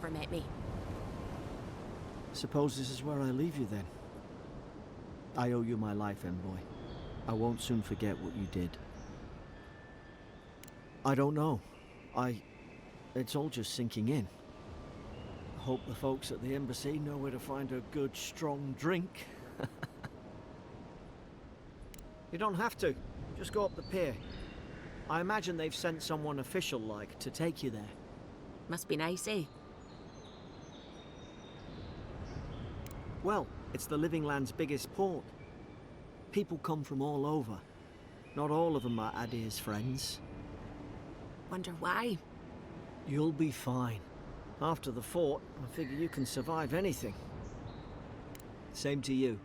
ever met me. Suppose this is where I leave you then. I owe you my life, envoy. I won't soon forget what you did. I don't know. It's all just sinking in. I hope the folks at the embassy know where to find a good, strong drink. You don't have to. Just go up the pier. I imagine they've sent someone official-like to take you there. Must be nice, eh? Well, it's the Living Land's biggest port. People come from all over. Not all of them are Adir's friends. Wonder why? You'll be fine. After the fort, I figure you can survive anything. Same to you.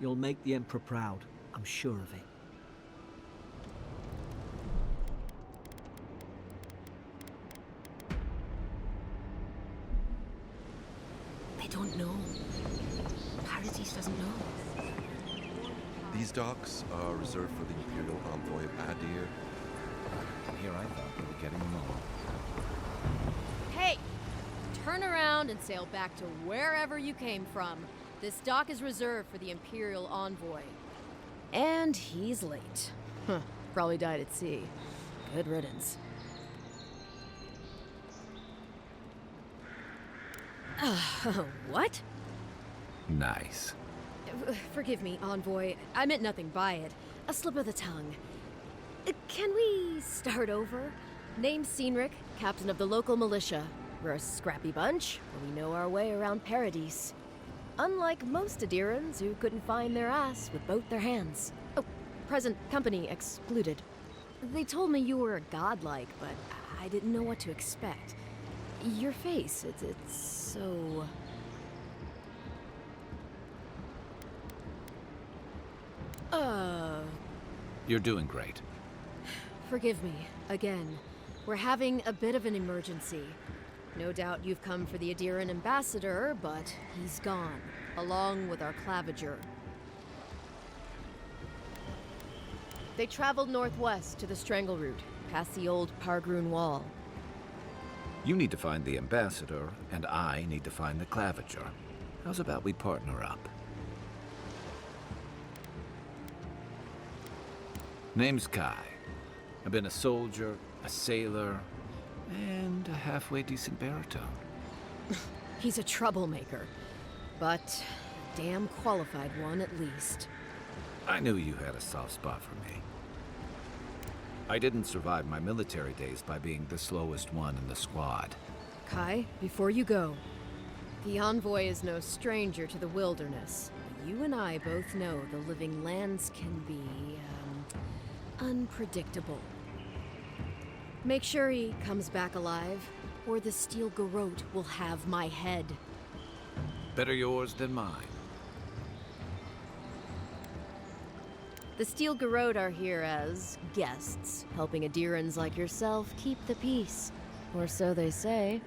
You'll make the Emperor proud, I'm sure of it. They don't know. Paradis doesn't know. These docks are reserved for the Imperial Envoy of Adir. And here I thought we were getting along. Hey! Turn around and sail back to wherever you came from. This dock is reserved for the Imperial Envoy. And he's late. Huh. Probably died at sea. Good riddance. What? Nice. Forgive me, Envoy. I meant nothing by it. A slip of the tongue. Can we start over? Name's Cynric, captain of the local militia. We're a scrappy bunch, but we know our way around Paradis. Unlike most Adirans who couldn't find their ass with both their hands. Oh, present company excluded. They told me you were a godlike, but I didn't know what to expect. Your face, it's so... You're doing great. Forgive me, again. We're having a bit of an emergency. No doubt you've come for the Adiran ambassador, but he's gone, along with our claviger. They traveled northwest to the Strangle Route, past the old Pargroon Wall. You need to find the ambassador, and I need to find the claviger. How's about we partner up? Name's Kai. I've been a soldier, a sailor, and a halfway decent baritone. He's a troublemaker, but damn qualified one at least. I knew you had a soft spot for me. I didn't survive my military days by being the slowest one in the squad. Kai, before you go, the Envoy is no stranger to the wilderness. You and I both know the Living Lands can be, unpredictable. Make sure he comes back alive, or the Steel Garrote will have my head. Better yours than mine. The Steel Garrote are here as guests, helping Adirans like yourself keep the peace. Or so they say.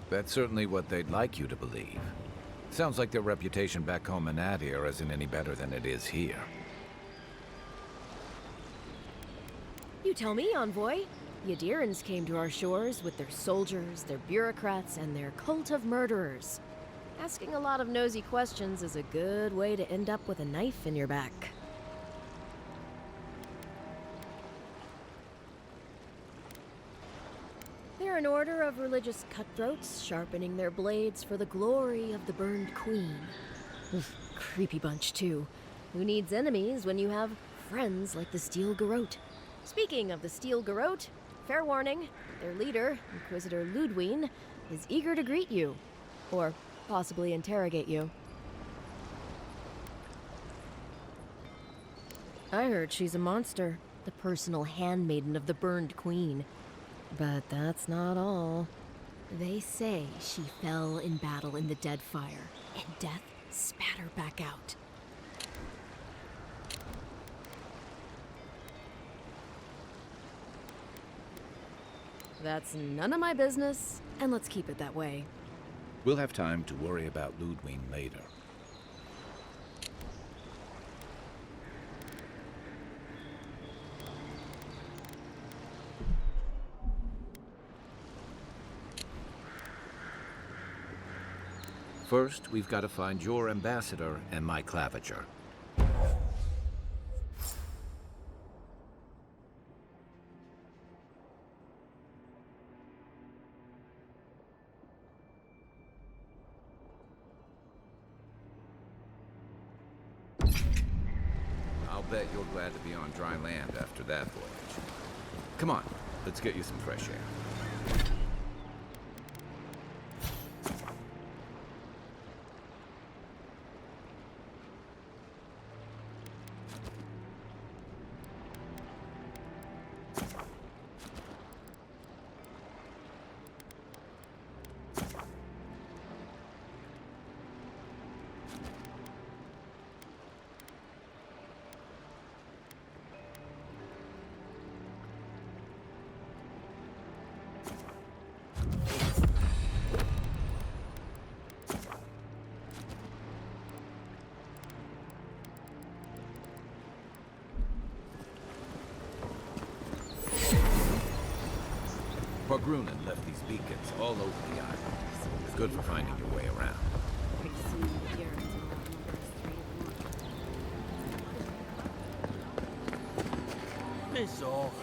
That's certainly what they'd like you to believe. Sounds like their reputation back home in Adir isn't any better than it is here. You tell me, Envoy. The Adirans came to our shores with their soldiers, their bureaucrats, and their cult of murderers. Asking a lot of nosy questions is a good way to end up with a knife in your back. They're an order of religious cutthroats, sharpening their blades for the glory of the burned queen. Oof, creepy bunch, too. Who needs enemies when you have friends like the Steel Garrote? Speaking of the Steel Garrote, fair warning, their leader, Inquisitor Ludwine, is eager to greet you. Or possibly interrogate you. I heard she's a monster, the personal handmaiden of the burned queen. But that's not all. They say she fell in battle in the Deadfire, and death spat her back out. That's none of my business, and let's keep it that way. We'll have time to worry about Ludwine later. First, we've got to find your ambassador and my claviger. I'll bet you're glad to be on dry land after that voyage. Come on, let's get you some fresh air. Grunin left these beacons all over the island. It's good for finding your way around. Piss off.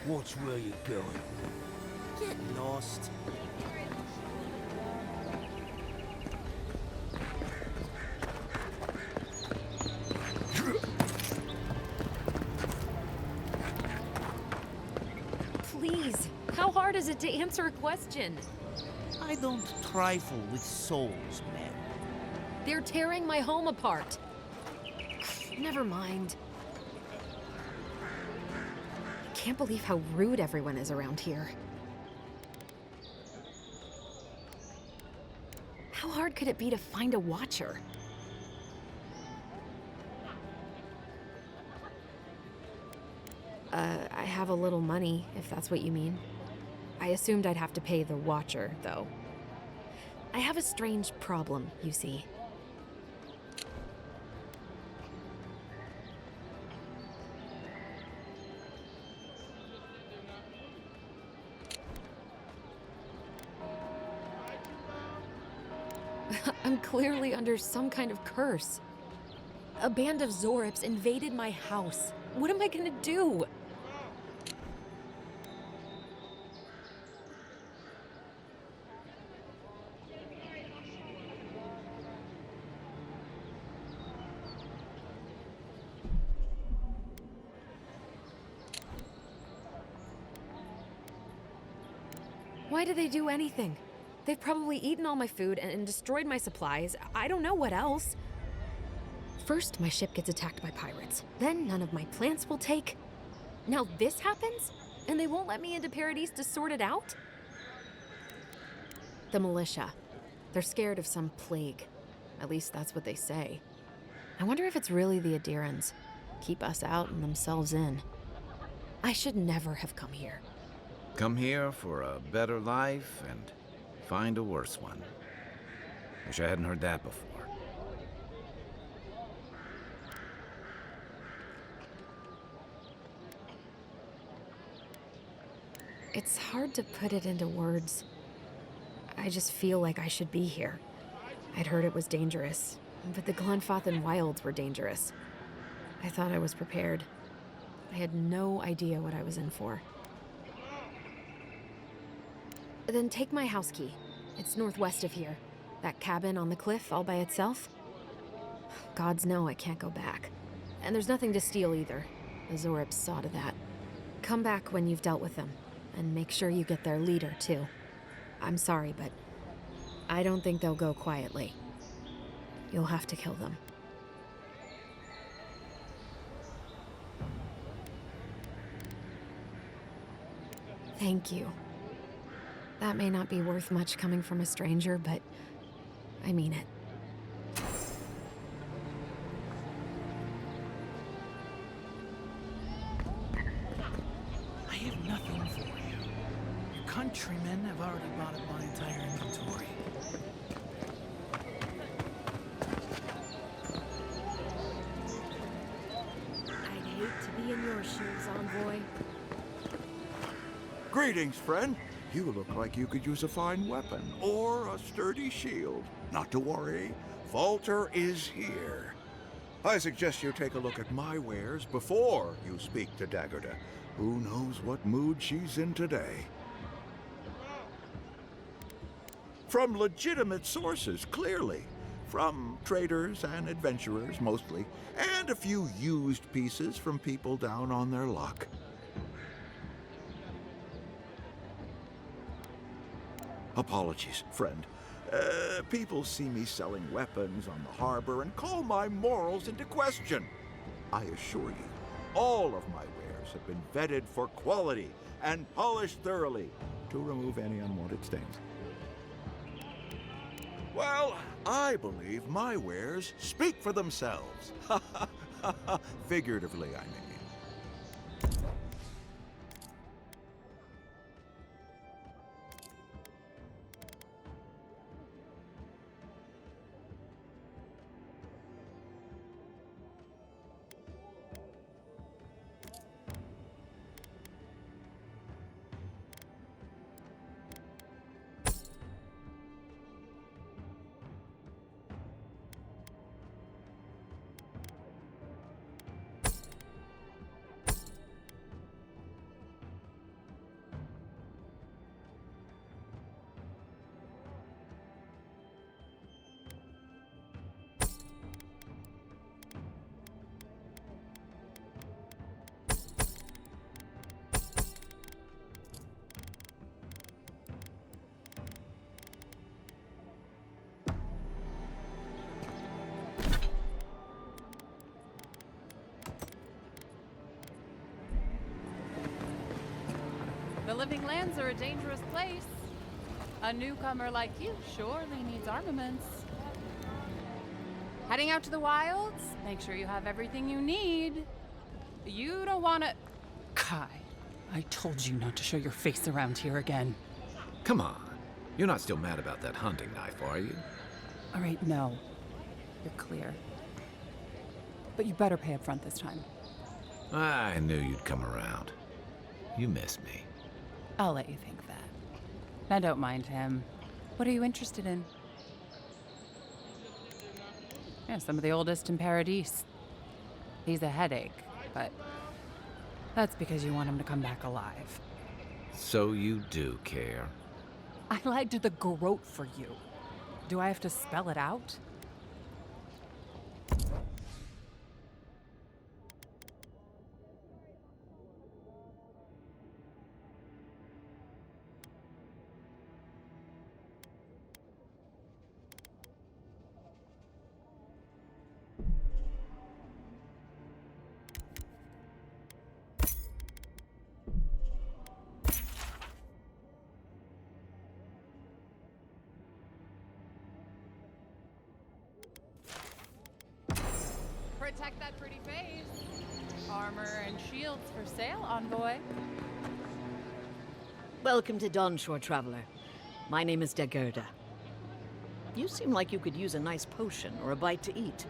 Watch where you're going. Get lost. Please, how hard is it to answer a question? I don't trifle with souls, man. They're tearing my home apart. Never mind. I can't believe how rude everyone is around here. How hard could it be to find a watcher? I have a little money, if that's what you mean. I assumed I'd have to pay the watcher, though. I have a strange problem, you see. I'm clearly under some kind of curse. A band of Zorips invaded my house. What am I gonna do? Why did they do anything? They've probably eaten all my food and destroyed my supplies. I don't know what else. First, my ship gets attacked by pirates. Then none of my plants will take. Now this happens? And they won't let me into Paradise to sort it out? The militia. They're scared of some plague. At least that's what they say. I wonder if it's really the Adirans. Keep us out and themselves in. I should never have come here. Come here for a better life and find a worse one. Wish I hadn't heard that before. It's hard to put it into words. I just feel like I should be here. I'd heard it was dangerous, but the Glenfathan wilds were dangerous. I thought I was prepared. I had no idea what I was in for. Then take my house key. It's northwest of here. That cabin on the cliff all by itself. Gods know I can't go back. And there's nothing to steal either. The Zorips saw to that. Come back when you've dealt with them. And make sure you get their leader, too. I'm sorry, but I don't think they'll go quietly. You'll have to kill them. Thank you. That may not be worth much coming from a stranger, but I mean it. I have nothing for you. Your countrymen have already bought up my entire inventory. I'd hate to be in your shoes, envoy. Greetings, friend. You look like you could use a fine weapon or a sturdy shield. Not to worry, Walter is here. I suggest you take a look at my wares before you speak to Daggerda. Who knows what mood she's in today? From legitimate sources, clearly. From traders and adventurers, mostly. And a few used pieces from people down on their luck. Apologies, friend. People see me selling weapons on the harbor and call my morals into question. I assure you, all of my wares have been vetted for quality and polished thoroughly to remove any unwanted stains. Well, I believe my wares speak for themselves. Figuratively, I mean. The Living Lands are a dangerous place. A newcomer like you surely needs armaments. Heading out to the wilds? Make sure you have everything you need. You don't want to... Kai, I told you not to show your face around here again. Come on. You're not still mad about that hunting knife, are you? All right, no. You're clear. But you better pay up front this time. I knew you'd come around. You miss me. I'll let you think that. Now don't mind him. What are you interested in? Yeah, some of the oldest in Paradise. He's a headache, but that's because you want him to come back alive. So you do care. I lied to the Garrote for you. Do I have to spell it out? Protect that pretty face. Armor and shields for sale, envoy. Welcome to Dawnshore, Traveler. My name is Daggerda. You seem like you could use a nice potion or a bite to eat.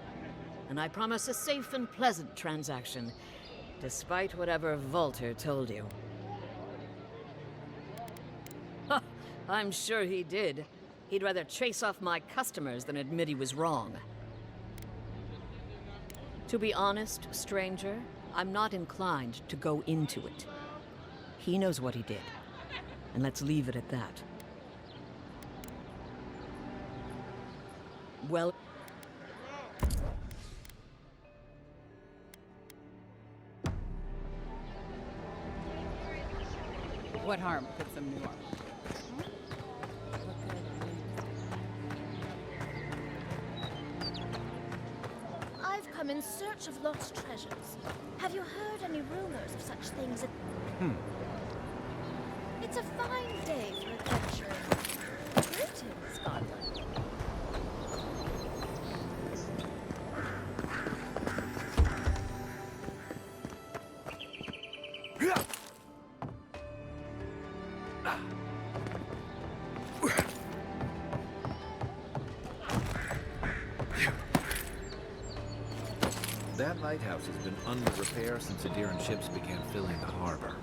And I promise a safe and pleasant transaction, despite whatever Walter told you. Ha! I'm sure he did. He'd rather chase off my customers than admit he was wrong. To be honest, stranger, I'm not inclined to go into it. He knows what he did, and let's leave it at that. Well... What harm put some new armor? I've come in search of lost treasures. Have you heard any rumors of such things? It's a fine day for adventuring. Greetings, Godwin. That lighthouse has been under repair since Adiran ships began filling the harbor.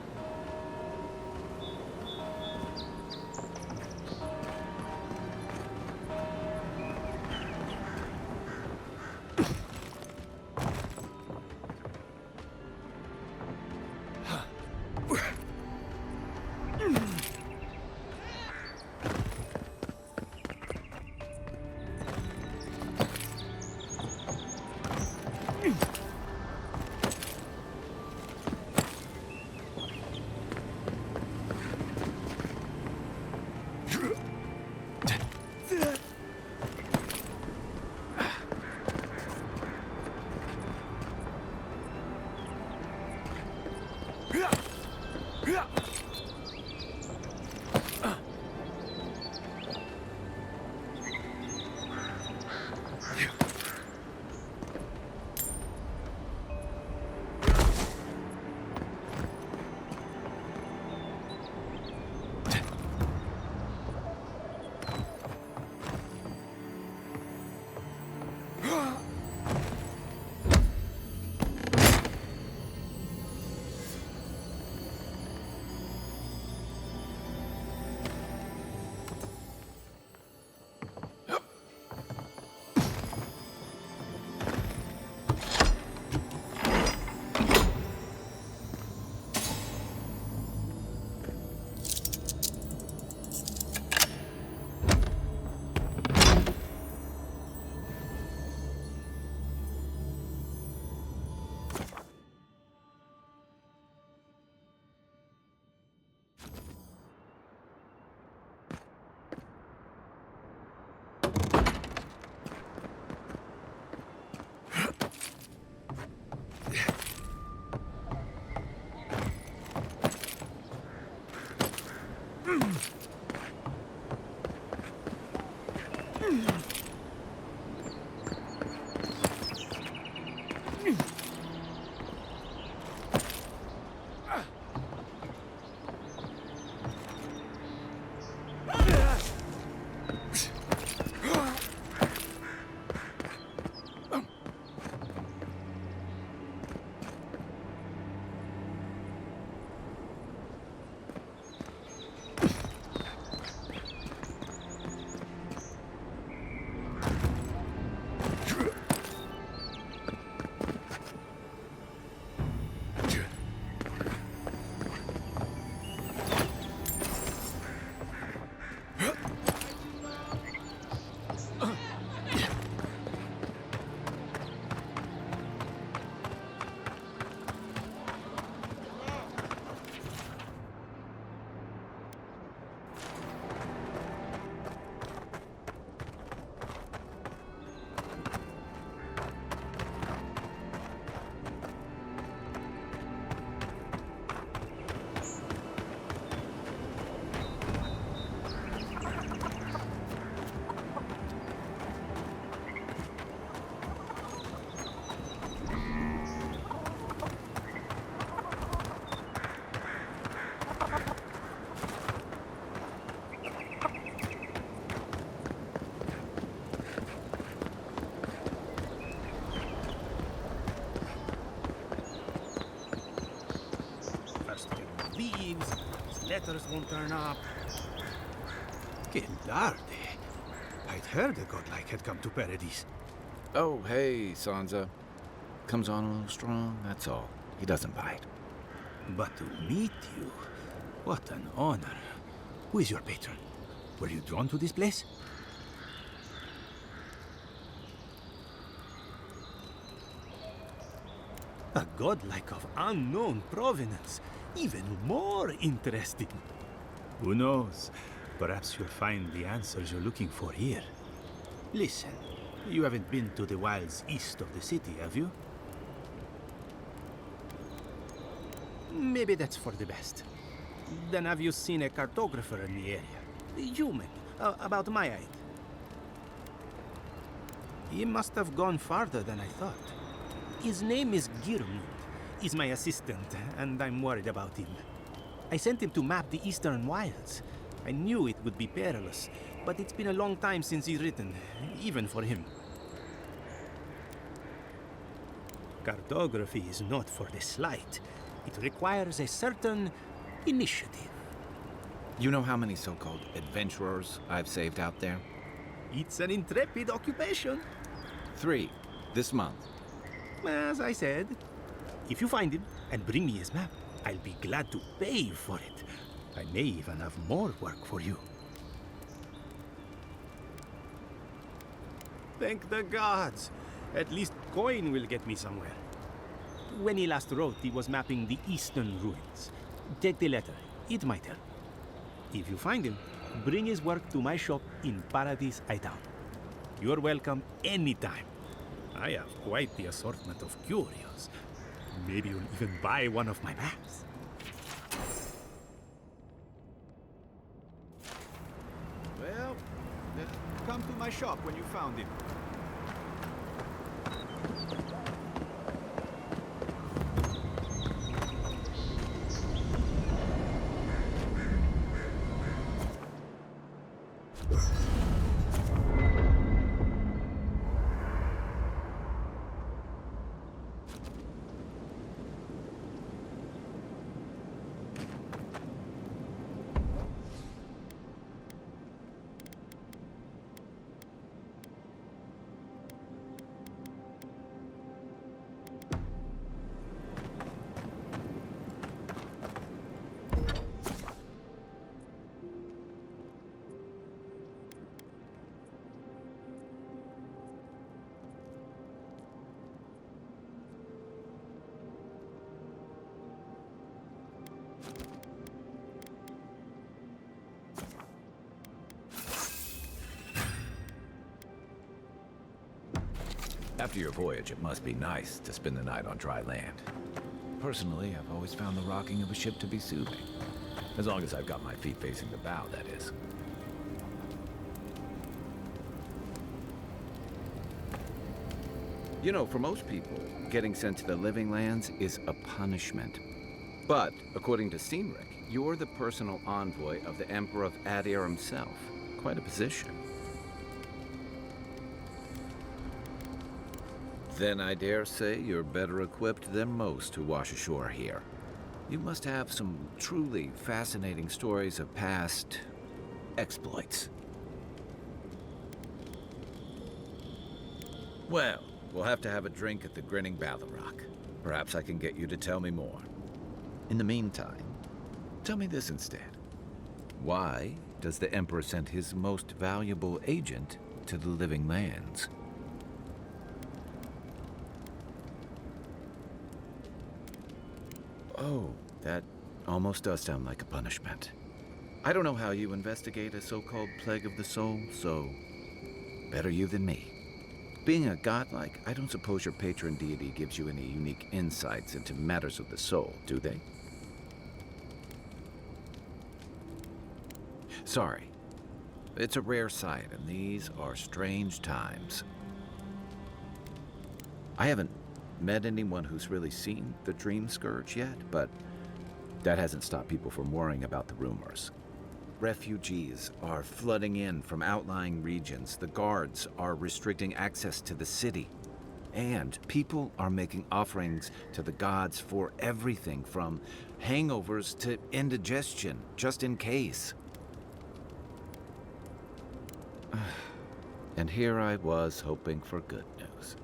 Leaves, letters won't turn up. Che larde. I'd heard a godlike had come to Paradise. Oh, hey, Sansa. Comes on a little strong, that's all. He doesn't bite. But to meet you, what an honor. Who is your patron? Were you drawn to this place? A godlike of unknown provenance. Even more interesting. Who knows? Perhaps you'll find the answers you're looking for here. Listen, you haven't been to the wilds east of the city, have you? Maybe that's for the best. Then have you seen a cartographer in the area? A human, about my height. He must have gone farther than I thought. His name is Girmund. He's my assistant, and I'm worried about him. I sent him to map the eastern wilds. I knew it would be perilous, but it's been a long time since he's written, even for him. Cartography is not for the slight. It requires a certain initiative. You know how many so-called adventurers I've saved out there? It's an intrepid occupation. 3, this month. As I said, if you find him and bring me his map, I'll be glad to pay for it. I may even have more work for you. Thank the gods. At least coin will get me somewhere. When he last wrote, he was mapping the eastern ruins. Take the letter. It might help. If you find him, bring his work to my shop in Paradise Town. You're welcome anytime. I have quite the assortment of curios. Maybe you'll even buy one of my maps. up when you found him. After your voyage, it must be nice to spend the night on dry land. Personally, I've always found the rocking of a ship to be soothing. As long as I've got my feet facing the bow, that is. You know, for most people, getting sent to the Living Lands is a punishment. But, according to Cynric, you're the personal envoy of the Emperor of Adir himself. Quite a position. Then I dare say you're better equipped than most who wash ashore here. You must have some truly fascinating stories of past exploits. Well, we'll have to have a drink at the Grinning Ballarrock. Perhaps I can get you to tell me more. In the meantime, tell me this instead. Why does the Emperor send his most valuable agent to the Living Lands? Oh, that almost does sound like a punishment. I don't know how you investigate a so-called plague of the soul, so better you than me. Being a godlike, I don't suppose your patron deity gives you any unique insights into matters of the soul, do they? Sorry. It's a rare sight, and these are strange times. I haven't met anyone who's really seen the Dream Scourge yet, but that hasn't stopped people from worrying about the rumors. Refugees are flooding in from outlying regions. The guards are restricting access to the city. And people are making offerings to the gods for everything from hangovers to indigestion, just in case. And here I was hoping for good news.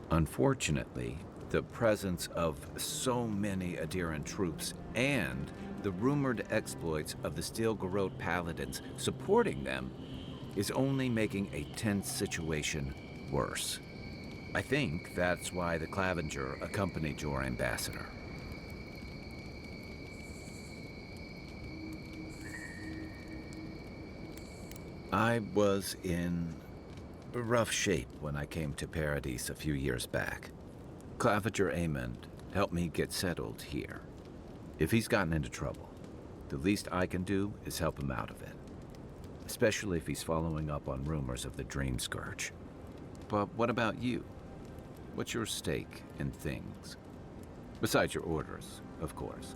Unfortunately, the presence of so many Adiran troops and the rumored exploits of the Steel-Garrote paladins supporting them is only making a tense situation worse. I think that's why the Clavenger accompanied your ambassador. I was in rough shape when I came to Paradise a few years back. Clavenger Amond helped me get settled here. If he's gotten into trouble, the least I can do is help him out of it. Especially if he's following up on rumors of the Dream Scourge. But what about you? What's your stake in things? Besides your orders, of course.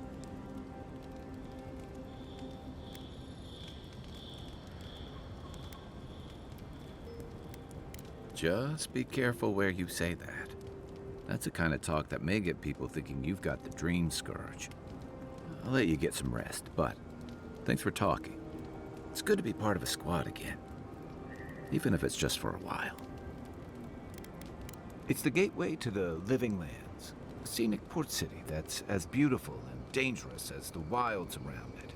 Just be careful where you say that. That's the kind of talk that may get people thinking you've got the Dream Scourge. I'll let you get some rest, but thanks for talking. It's good to be part of a squad again, even if it's just for a while. It's the gateway to the Living Lands, a scenic port city that's as beautiful and dangerous as the wilds around it.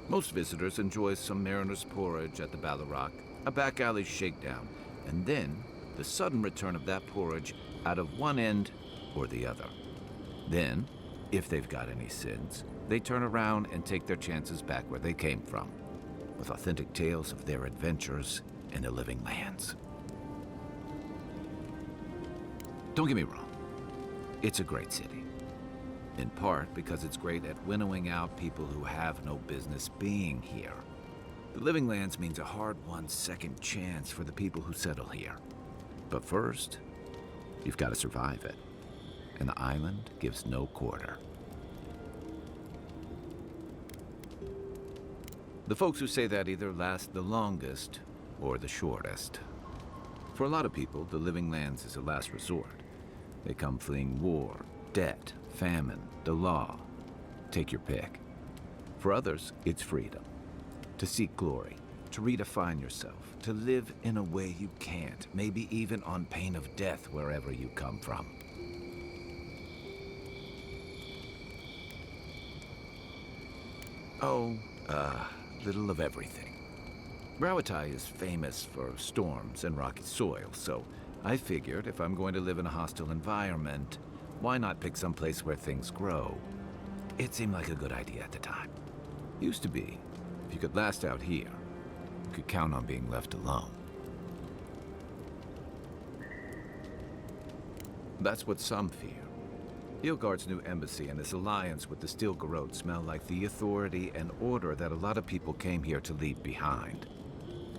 Most visitors enjoy some mariner's porridge at the Ballarrock, a back alley shakedown, and then the sudden return of that porridge out of one end or the other. Then, if they've got any sins, they turn around and take their chances back where they came from, with authentic tales of their adventures in the Living Lands. Don't get me wrong, it's a great city. In part because it's great at winnowing out people who have no business being here. The Living Lands means a hard-won second chance for the people who settle here. But first, you've got to survive it. And the island gives no quarter. The folks who say that either last the longest or the shortest. For a lot of people, the Living Lands is a last resort. They come fleeing war, debt, famine, the law. Take your pick. For others, it's freedom. To seek glory, to redefine yourself, to live in a way you can't, maybe even on pain of death wherever you come from. Oh, little of everything. Rawatai is famous for storms and rocky soil, so I figured if I'm going to live in a hostile environment, why not pick some place where things grow? It seemed like a good idea at the time. Used to be. If you could last out here, you could count on being left alone. That's what some fear. Ilgard's new embassy and his alliance with the Stilgarode smell like the authority and order that a lot of people came here to leave behind.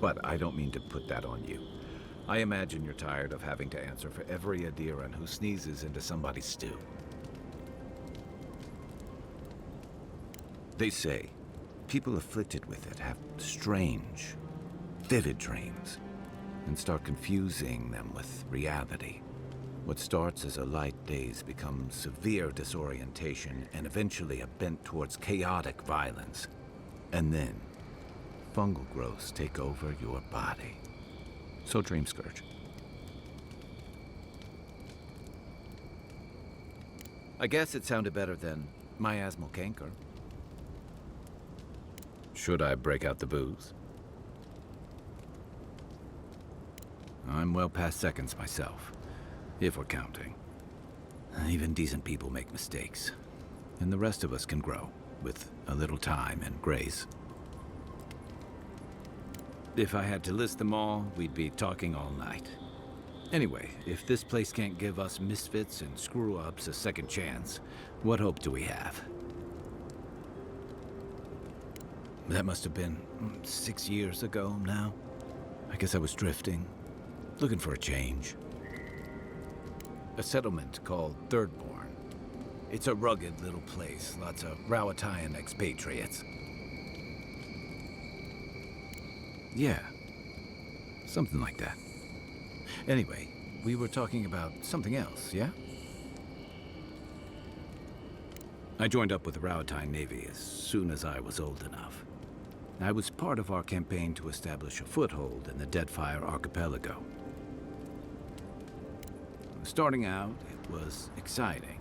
But I don't mean to put that on you. I imagine you're tired of having to answer for every Adiran who sneezes into somebody's stew. They say people afflicted with it have strange, vivid dreams and start confusing them with reality. What starts as a light daze becomes severe disorientation and eventually a bent towards chaotic violence. And then, fungal growths take over your body. So Dream Scourge. I guess it sounded better than miasmal canker. Should I break out the booze? I'm well past seconds myself. If we're counting. Even decent people make mistakes. And the rest of us can grow, with a little time and grace. If I had to list them all, we'd be talking all night. Anyway, if this place can't give us misfits and screw-ups a second chance, what hope do we have? That must have been 6 years ago now. I guess I was drifting, looking for a change. A settlement called Thirdborn. It's a rugged little place, lots of Rawatayan expatriates. Yeah, something like that. Anyway, we were talking about something else, yeah? I joined up with the Rawatayan Navy as soon as I was old enough. I was part of our campaign to establish a foothold in the Deadfire Archipelago. Starting out, it was exciting,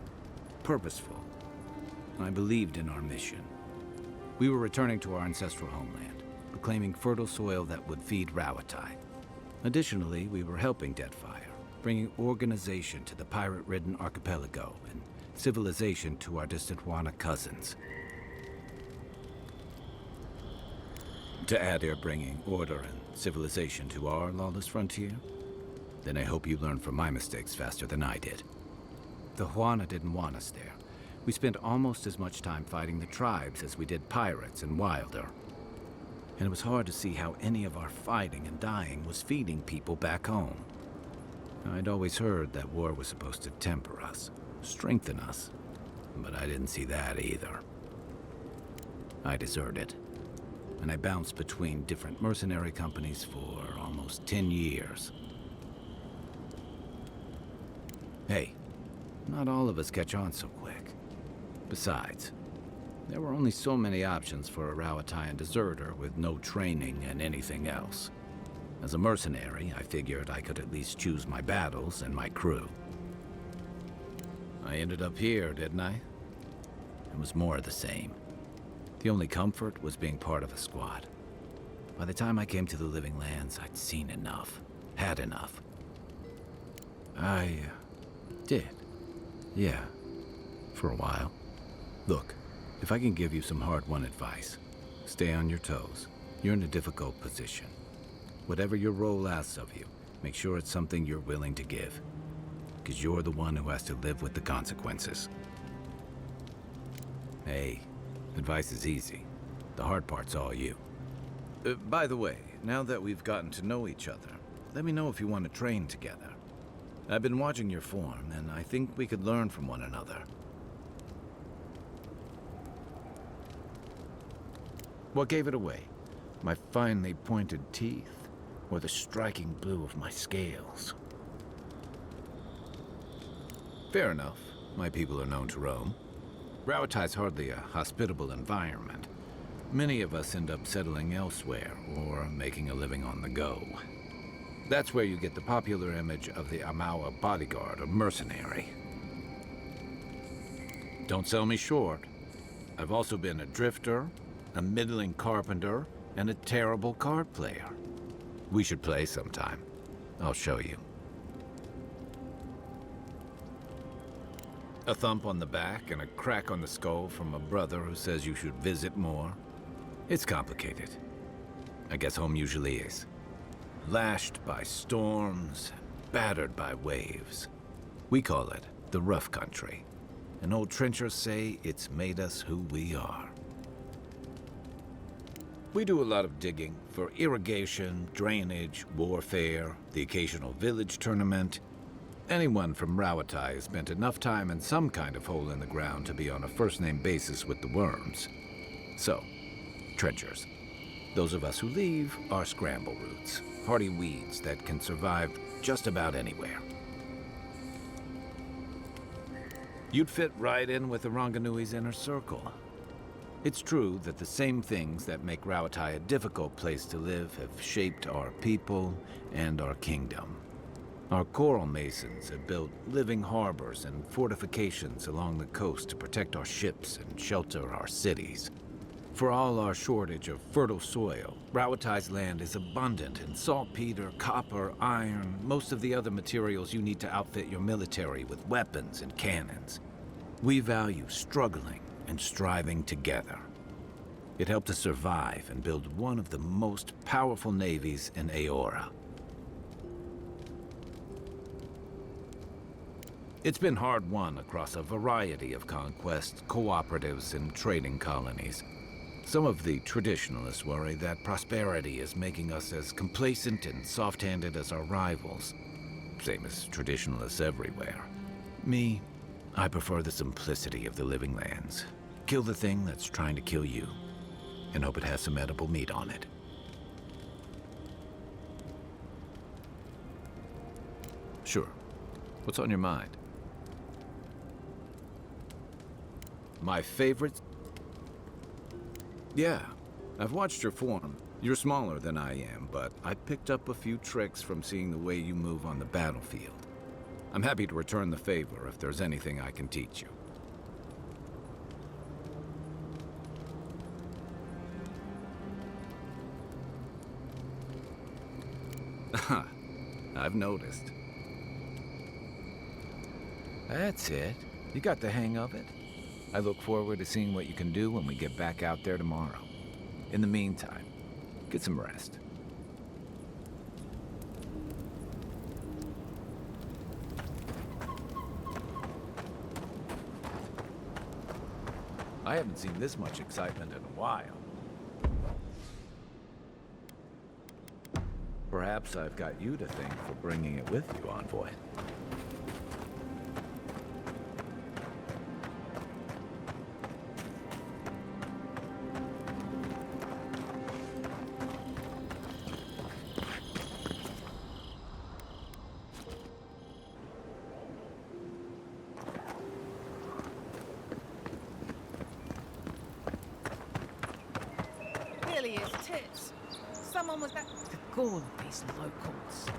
purposeful. I believed in our mission. We were returning to our ancestral homeland, reclaiming fertile soil that would feed Rawatai. Additionally, we were helping Deadfire, bringing organization to the pirate-ridden archipelago and civilization to our distant Wana cousins. To add here bringing order and civilization to our lawless frontier, then I hope you learn from my mistakes faster than I did. The Huana didn't want us there. We spent almost as much time fighting the tribes as we did pirates and Wilder. And it was hard to see how any of our fighting and dying was feeding people back home. I'd always heard that war was supposed to temper us, strengthen us, but I didn't see that either. I deserted, and I bounced between different mercenary companies for almost 10 years. Hey, not all of us catch on so quick. Besides, there were only so many options for a Rawatayan deserter with no training and anything else. As a mercenary, I figured I could at least choose my battles and my crew. I ended up here, didn't I? It was more of the same. The only comfort was being part of a squad. By the time I came to the Living Lands, I'd seen enough, had enough. I did. Yeah, for a while. Look, if I can give you some hard-won advice, stay on your toes. You're in a difficult position. Whatever your role asks of you, make sure it's something you're willing to give. Because you're the one who has to live with the consequences. Hey, advice is easy. The hard part's all you. By the way, now that we've gotten to know each other, let me know if you want to train together. I've been watching your form, and I think we could learn from one another. What gave it away? My finely pointed teeth, or the striking blue of my scales? Fair enough. My people are known to roam. Rauatai's hardly a hospitable environment. Many of us end up settling elsewhere, or making a living on the go. That's where you get the popular image of the Amawa bodyguard or mercenary. Don't sell me short. I've also been a drifter, a middling carpenter, and a terrible card player. We should play sometime. I'll show you. A thump on the back and a crack on the skull from a brother who says you should visit more. It's complicated. I guess home usually is. Lashed by storms, battered by waves. We call it the rough country. And old trenchers say it's made us who we are. We do a lot of digging for irrigation, drainage, warfare, the occasional village tournament. Anyone from Rauatai has spent enough time in some kind of hole in the ground to be on a first-name basis with the worms. So, trenchers. Those of us who leave are scramble roots, hardy weeds that can survive just about anywhere. You'd fit right in with the Ranganui's inner circle. It's true that the same things that make Rauatai a difficult place to live have shaped our people and our kingdom. Our coral masons have built living harbors and fortifications along the coast to protect our ships and shelter our cities. For all our shortage of fertile soil, Rauatai's land is abundant in saltpeter, copper, iron, most of the other materials you need to outfit your military with weapons and cannons. We value struggling and striving together. It helped us survive and build one of the most powerful navies in Aora. It's been hard-won across a variety of conquests, cooperatives, and trading colonies. Some of the traditionalists worry that prosperity is making us as complacent and soft-handed as our rivals. Same as traditionalists everywhere. Me, I prefer the simplicity of the living lands. Kill the thing that's trying to kill you, and hope it has some edible meat on it. Sure. What's on your mind? My favorite? Yeah, I've watched your form. You're smaller than I am, but I picked up a few tricks from seeing the way you move on the battlefield. I'm happy to return the favor if there's anything I can teach you. I've noticed. That's it. You got the hang of it. I look forward to seeing what you can do when we get back out there tomorrow. In the meantime, get some rest. I haven't seen this much excitement in a while. Perhaps I've got you to thank for bringing it with you, Envoy. Really is tits. Someone was back. The gall of these locals.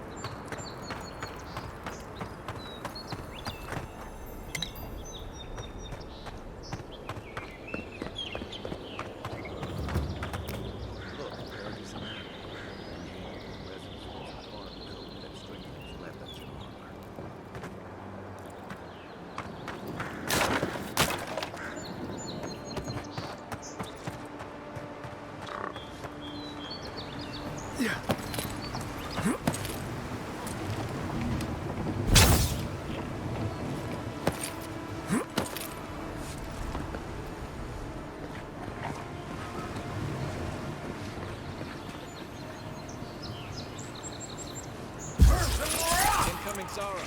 drinks are up.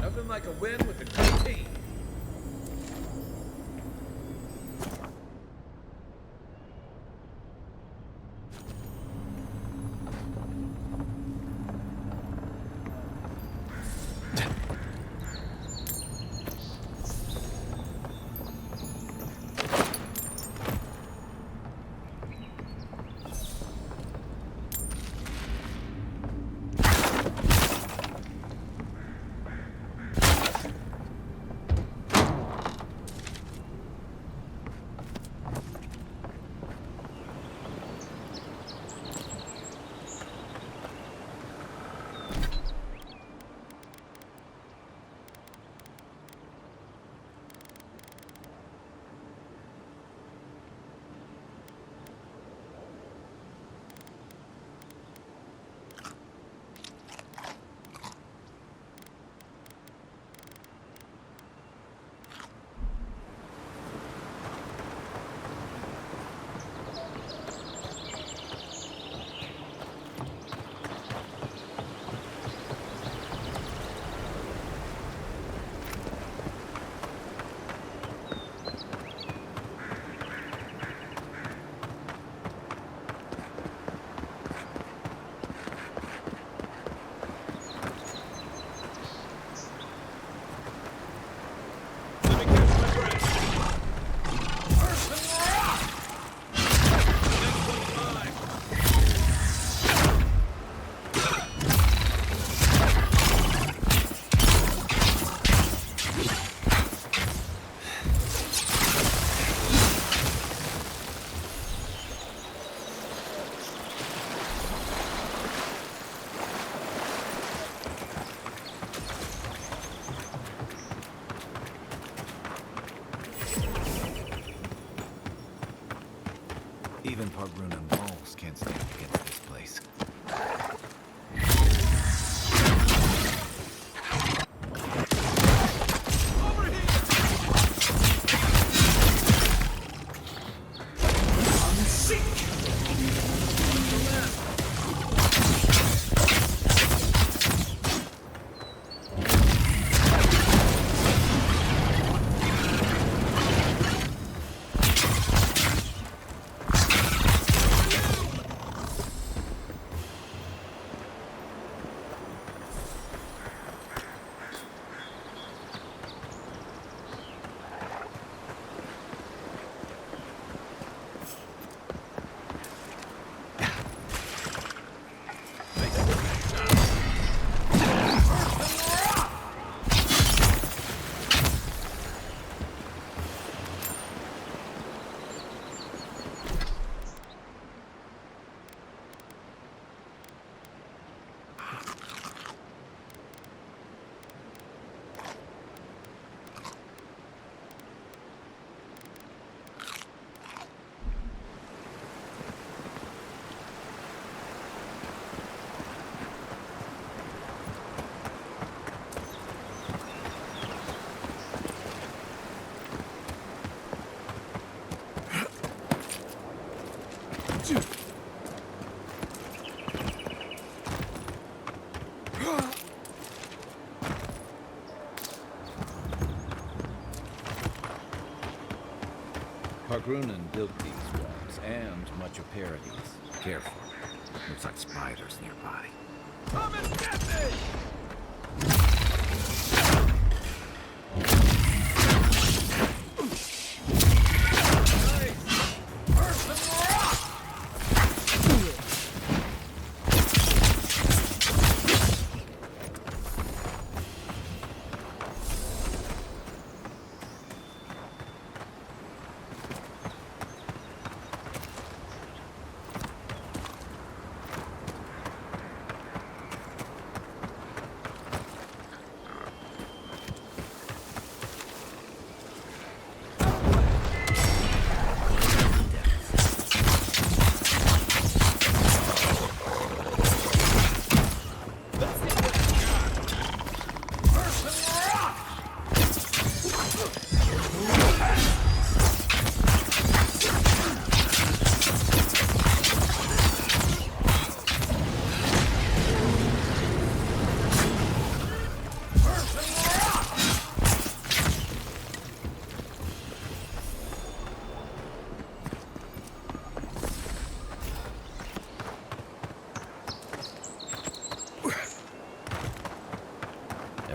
Nothing like a win with a good team. Even Pargrun and walls can't stand against this place. Pargrunan built these walls, and much of Paradis. Careful. Looks like spiders nearby. Come and get me!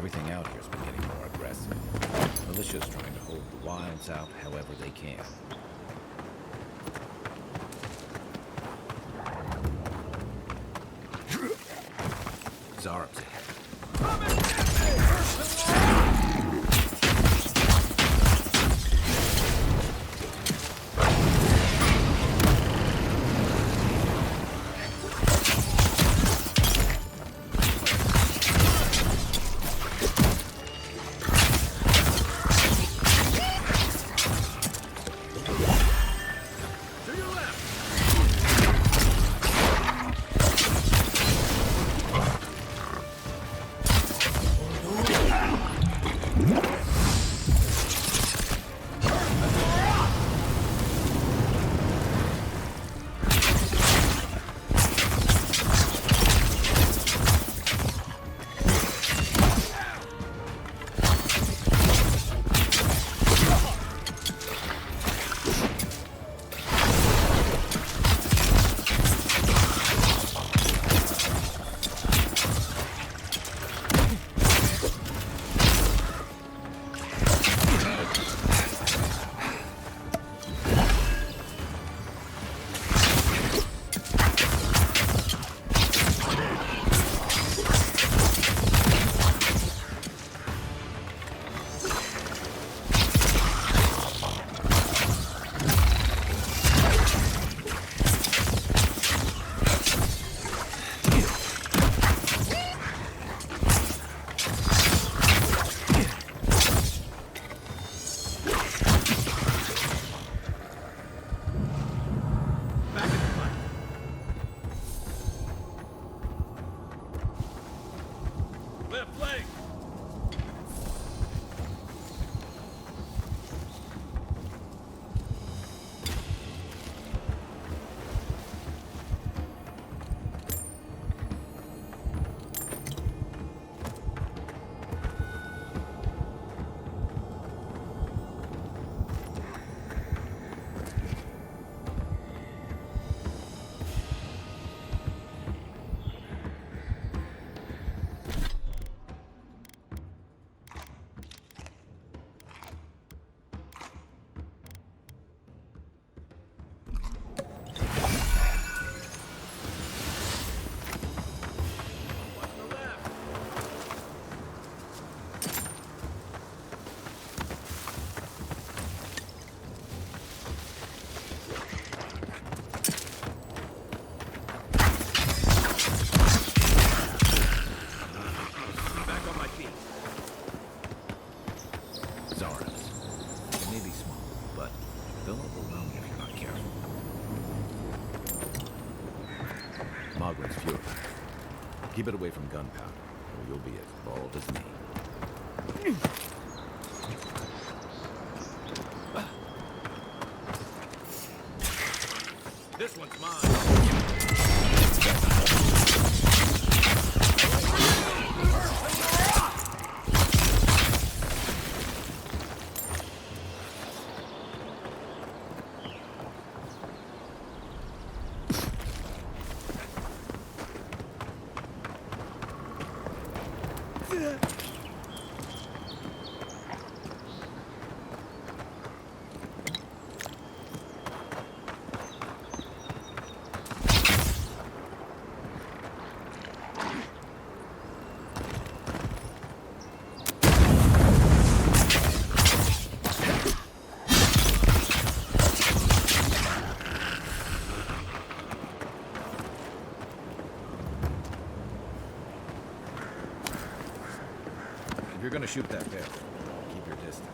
Everything out here's been getting more aggressive. Militia's trying to hold the wilds out however they can. Zarab's ahead. Keep it away from gunpowder, or you'll be as bald as me. This one's mine. If you're gonna shoot that bear, keep your distance.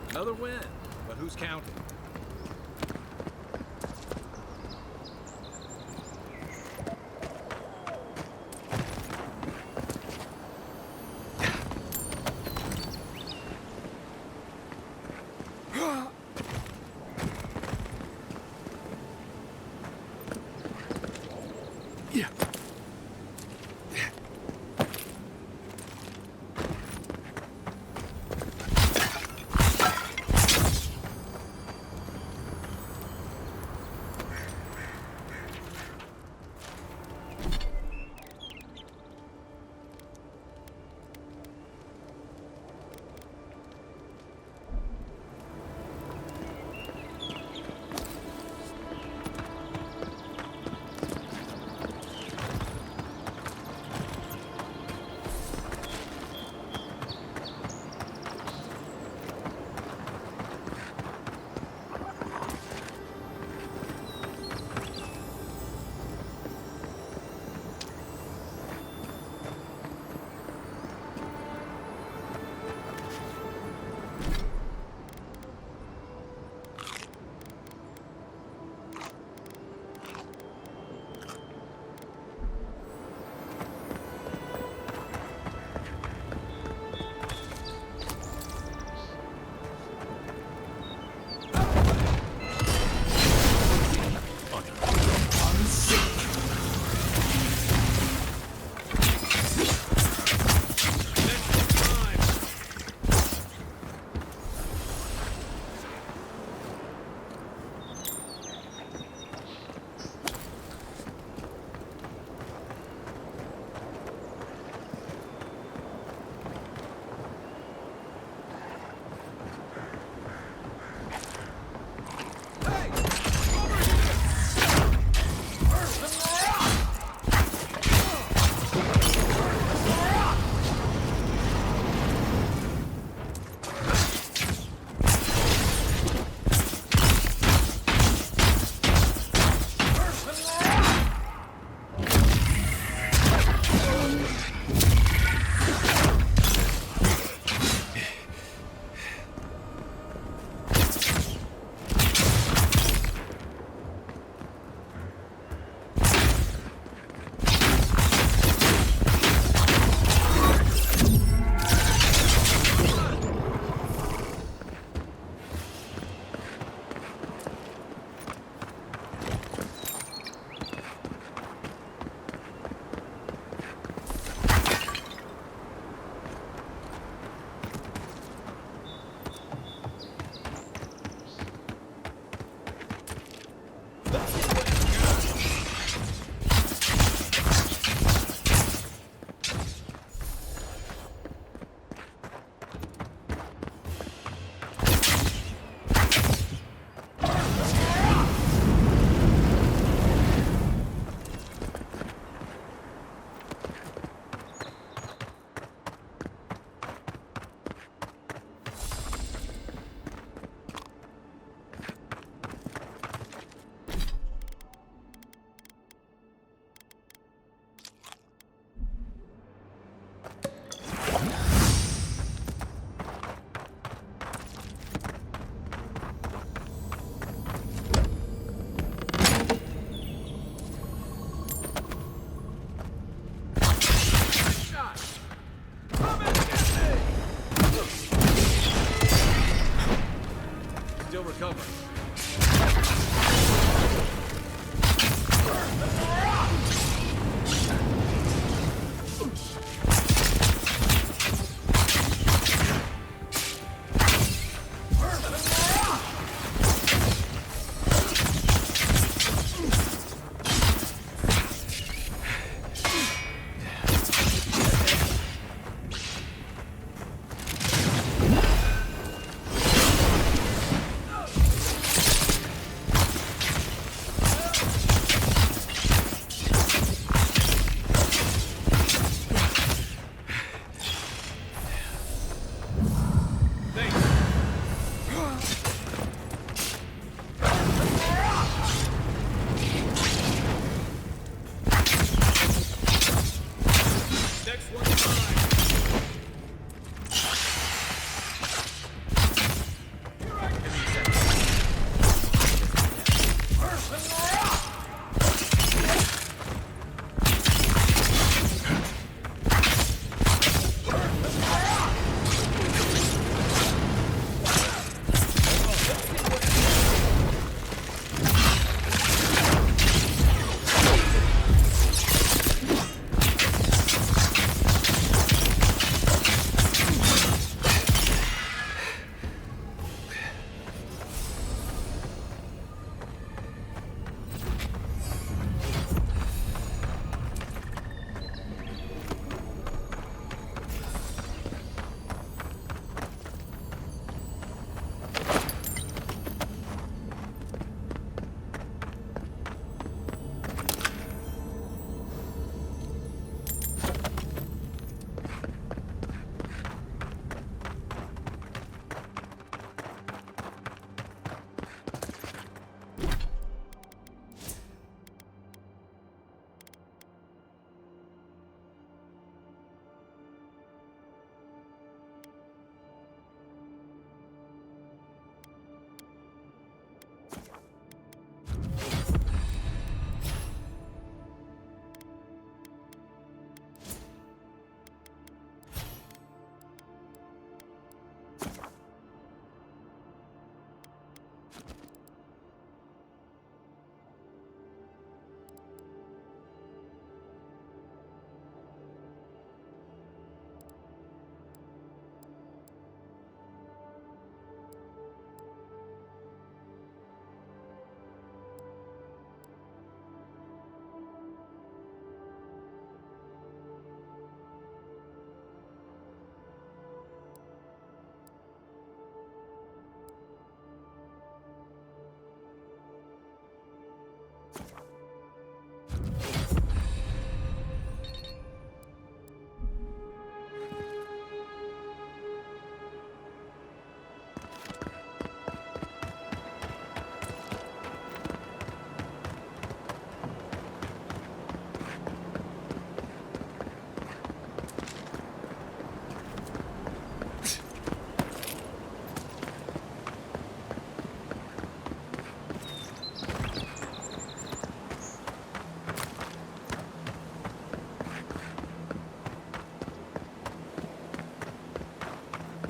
Another win, but who's counting?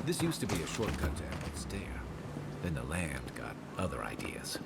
This used to be a shortcut to Emerald Stair. Then the land got other ideas.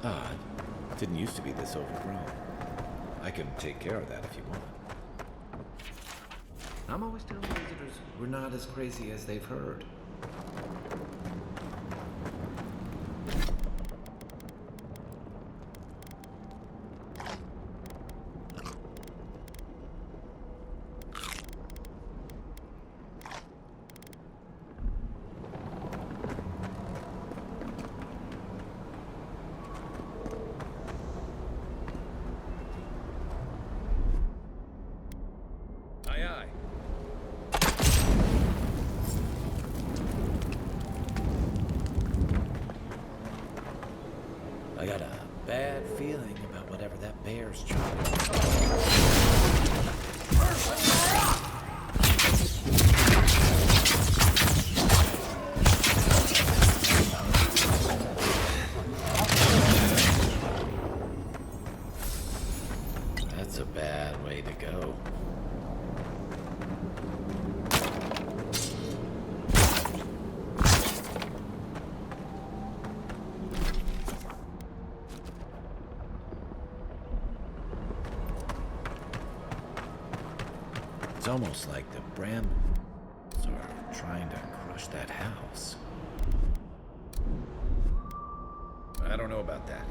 Odd. Didn't used to be this overgrown. I can take care of that if you want. I'm always telling visitors we're not as crazy as they've heard. I got a bad feeling about whatever that bear's trying to do. That's a bad way to go. It's almost like the brambles are trying to crush that house. I don't know about that.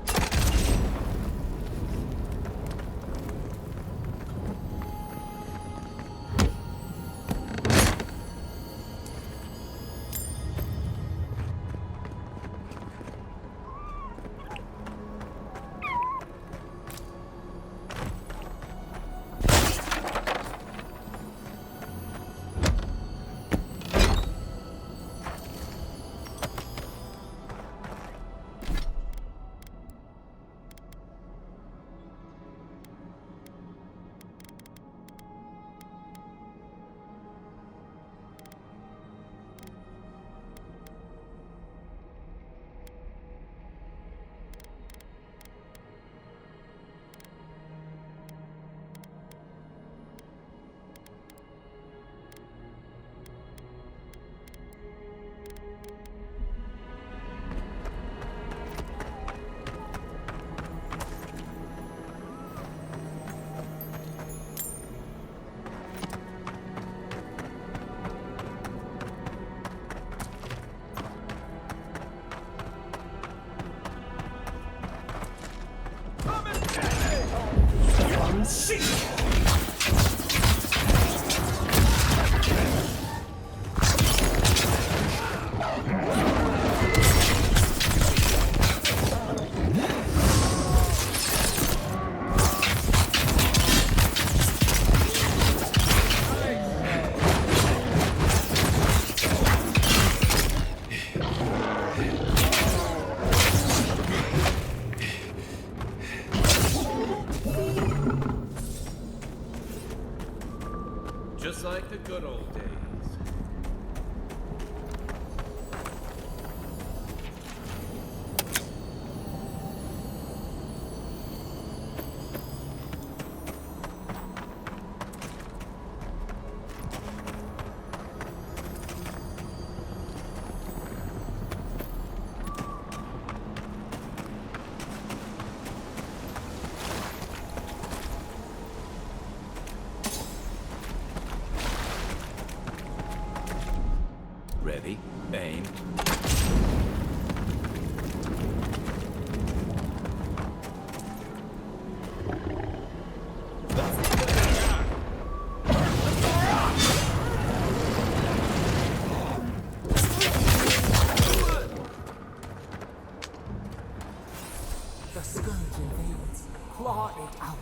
The scourge invades. Claw it out.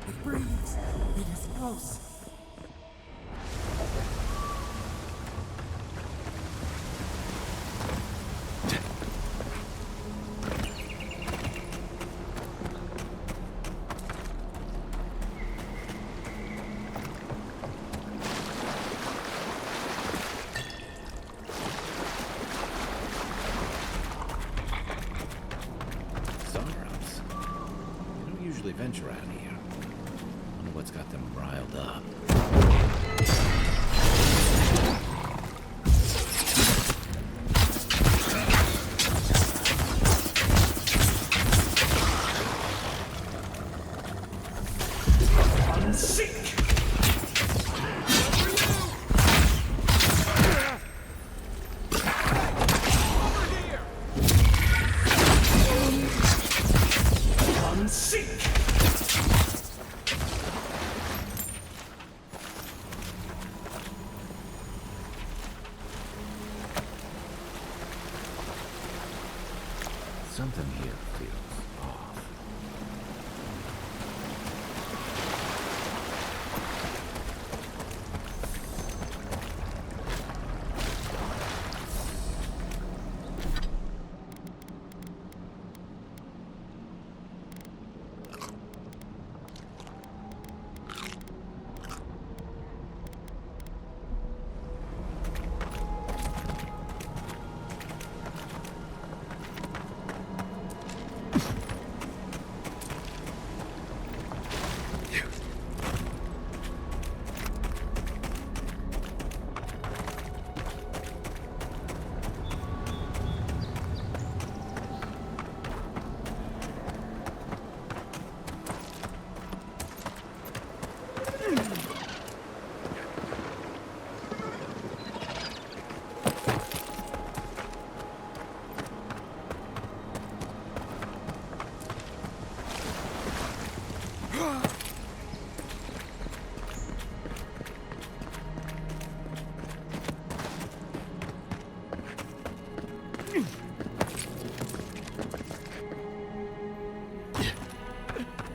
It breathes. It is close. Venture out here. Wonder what's got them riled up. Something here feels off.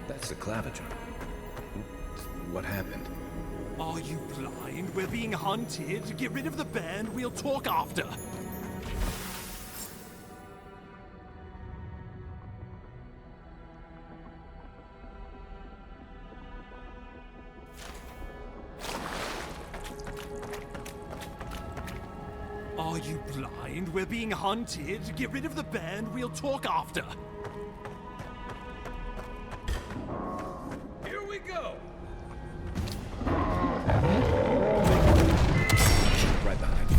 That's the claviger. What happened? Are you blind? We're being hunted. Get rid of the band. We'll talk after. Are you blind? We're being hunted. Get rid of the band. We'll talk after. Here we go! Right behind you.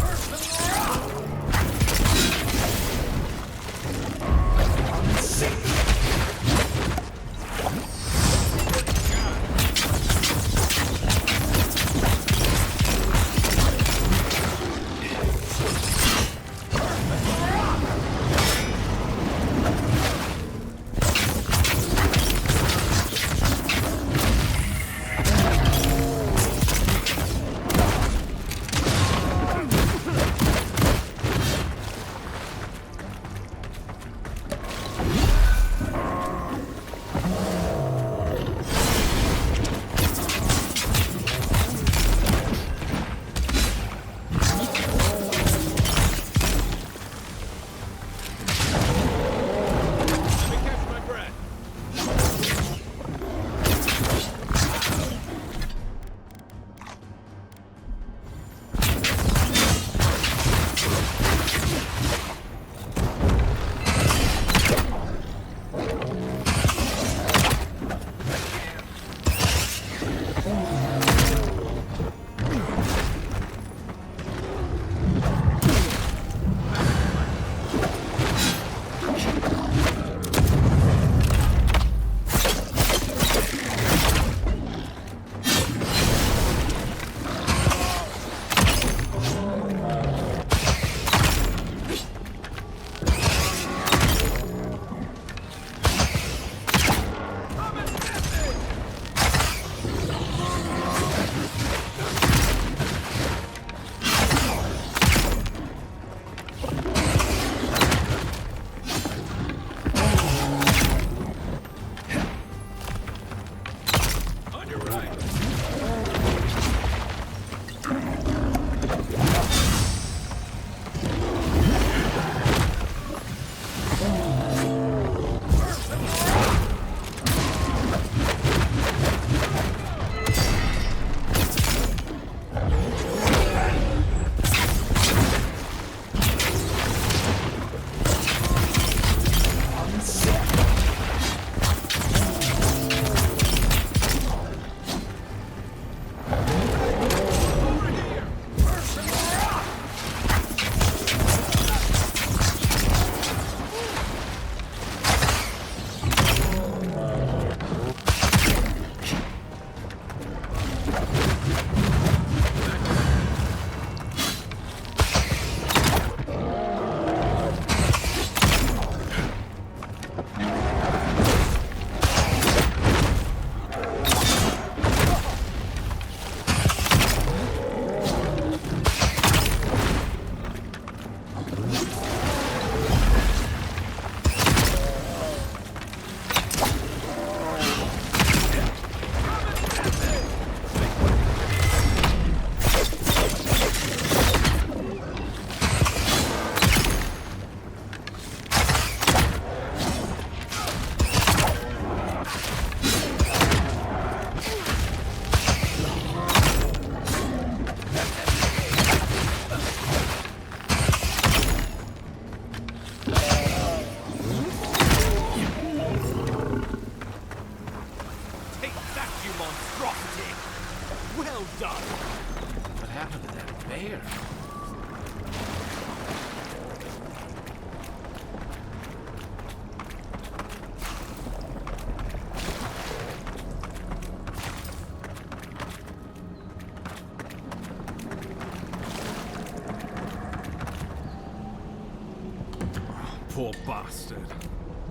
Poor bastard.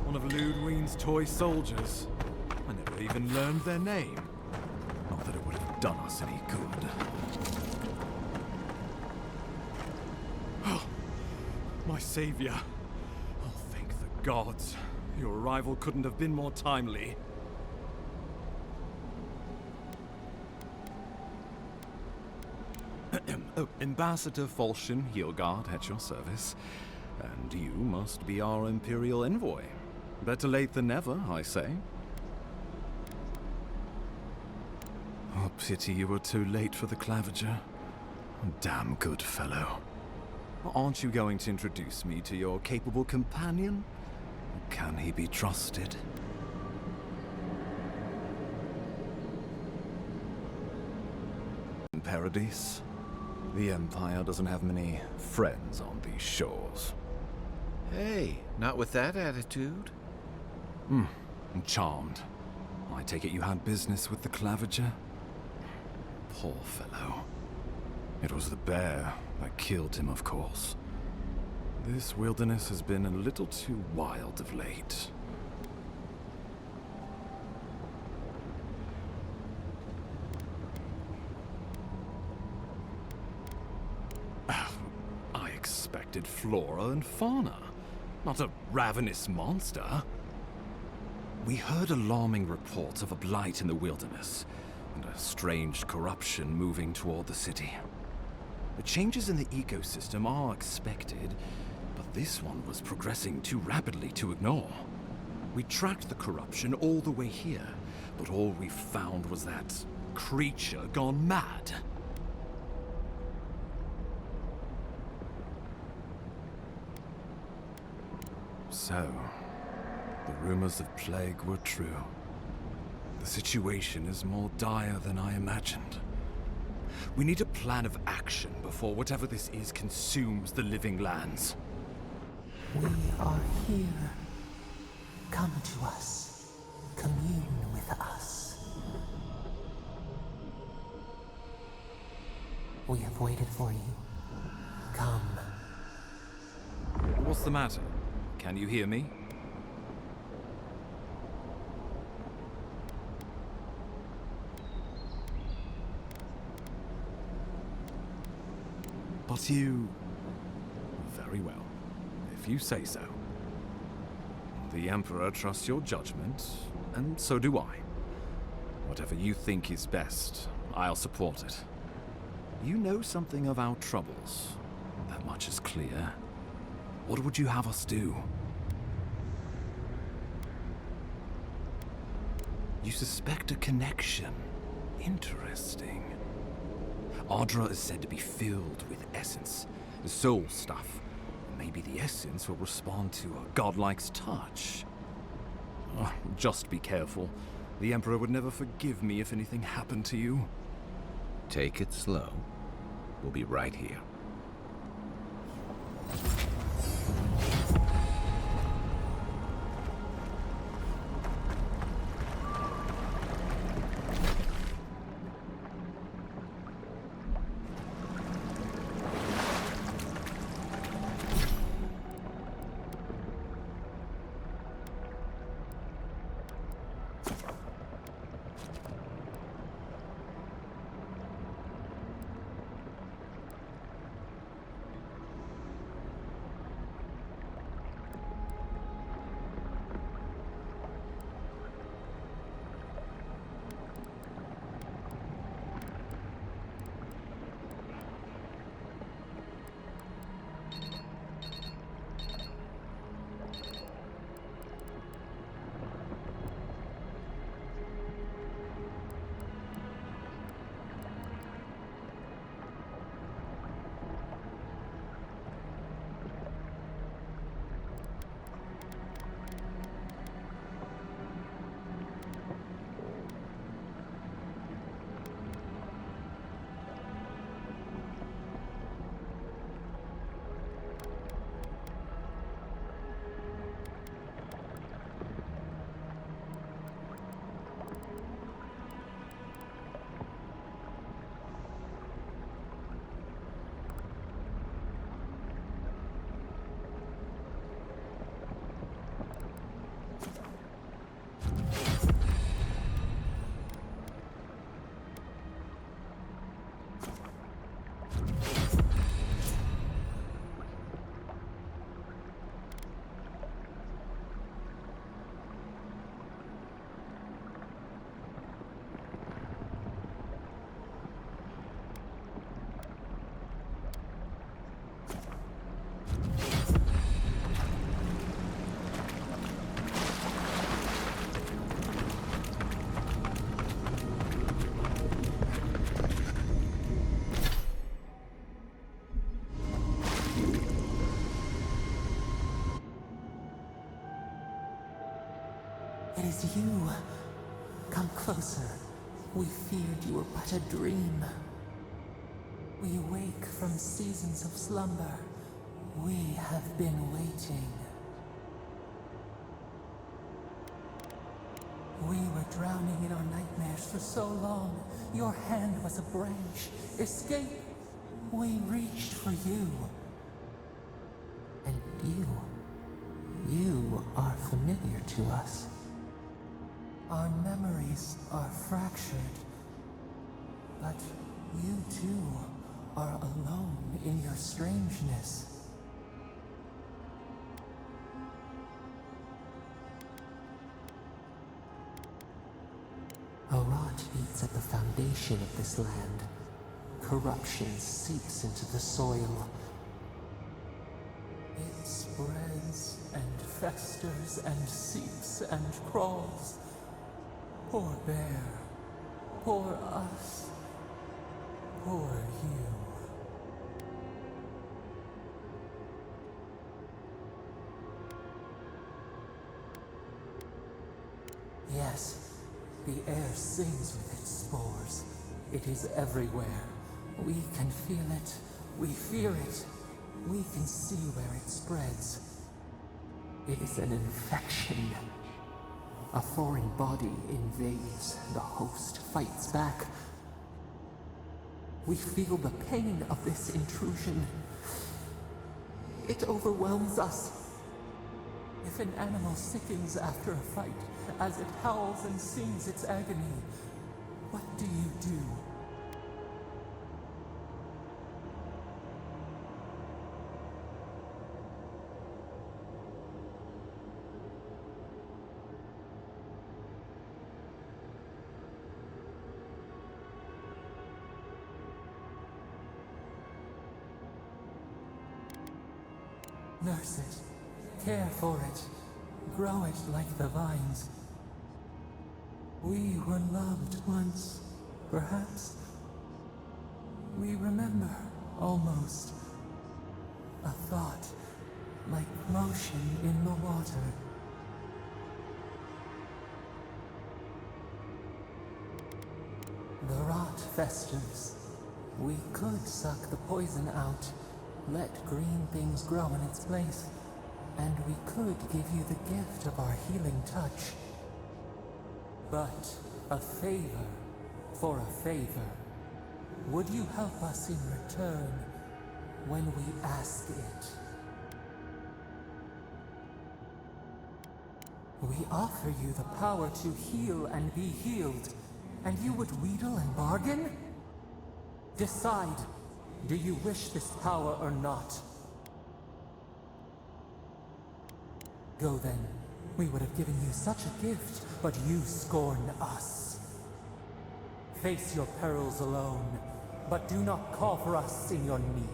One of Ludwine's toy soldiers. I never even learned their name. Not that it would have done us any good. Oh, my savior. Oh, thank the gods. Your arrival couldn't have been more timely. Oh, Ambassador Falchion Heelguard at your service. And you must be our Imperial envoy. Better late than never, I say. Oh, pity you were too late for the Claviger. Damn good fellow. Aren't you going to introduce me to your capable companion? Can he be trusted? In Paradise, the Empire doesn't have many friends on these shores. Hey, not with that attitude. I'm charmed. I take it you had business with the Claviger? Poor fellow. It was the bear that killed him, of course. This wilderness has been a little too wild of late. I expected flora and fauna, not a ravenous monster. We heard alarming reports of a blight in the wilderness, and a strange corruption moving toward the city. The changes in the ecosystem are expected, but this one was progressing too rapidly to ignore. We tracked the corruption all the way here, but all we found was that creature gone mad. So, the rumors of plague were true. The situation is more dire than I imagined. We need a plan of action before whatever this is consumes the living lands. We are here. Come to us. Commune with us. We have waited for you. Come. What's the matter? Can you hear me? But you... Very well, if you say so. The Emperor trusts your judgment, and so do I. Whatever you think is best, I'll support it. You know something of our troubles. That much is clear. What would you have us do? You suspect a connection. Interesting. Ardra is said to be filled with essence, the soul stuff. Maybe the essence will respond to a godlike's touch. Oh, just be careful. The Emperor would never forgive me if anything happened to you. Take it slow. We'll be right here. It is you. Come closer. We feared you were but a dream. We wake from seasons of slumber. We have been waiting. We were drowning in our nightmares for so long. Your hand was a branch. Escape! We reached for you. And you are familiar to us. Our memories are fractured. But you too are alone in your strangeness. A rot eats at the foundation of this land. Corruption seeps into the soil. It spreads and festers and seeps and crawls. Poor bear. Poor us. Poor you. Yes, the air sings with its spores. It is everywhere. We can feel it. We fear it. We can see where it spreads. It is an infection. A foreign body invades. The host fights back. We feel the pain of this intrusion. It overwhelms us. If an animal sickens after a fight, as it howls and sings its agony, what do you do? Nurse it, care for it, grow it like the vines. We were loved once, perhaps. We remember, almost. A thought, like motion in the water. The rot festers. We could suck the poison out, let green things grow in its place, and we could give you the gift of our healing touch. But a favor for a favor. Would you help us in return when we ask it? We offer you the power to heal and be healed, and you would wheedle and bargain? Decide. Do you wish this power or not? Go then. We would have given you such a gift, but you scorn us. Face your perils alone, but do not call for us in your need.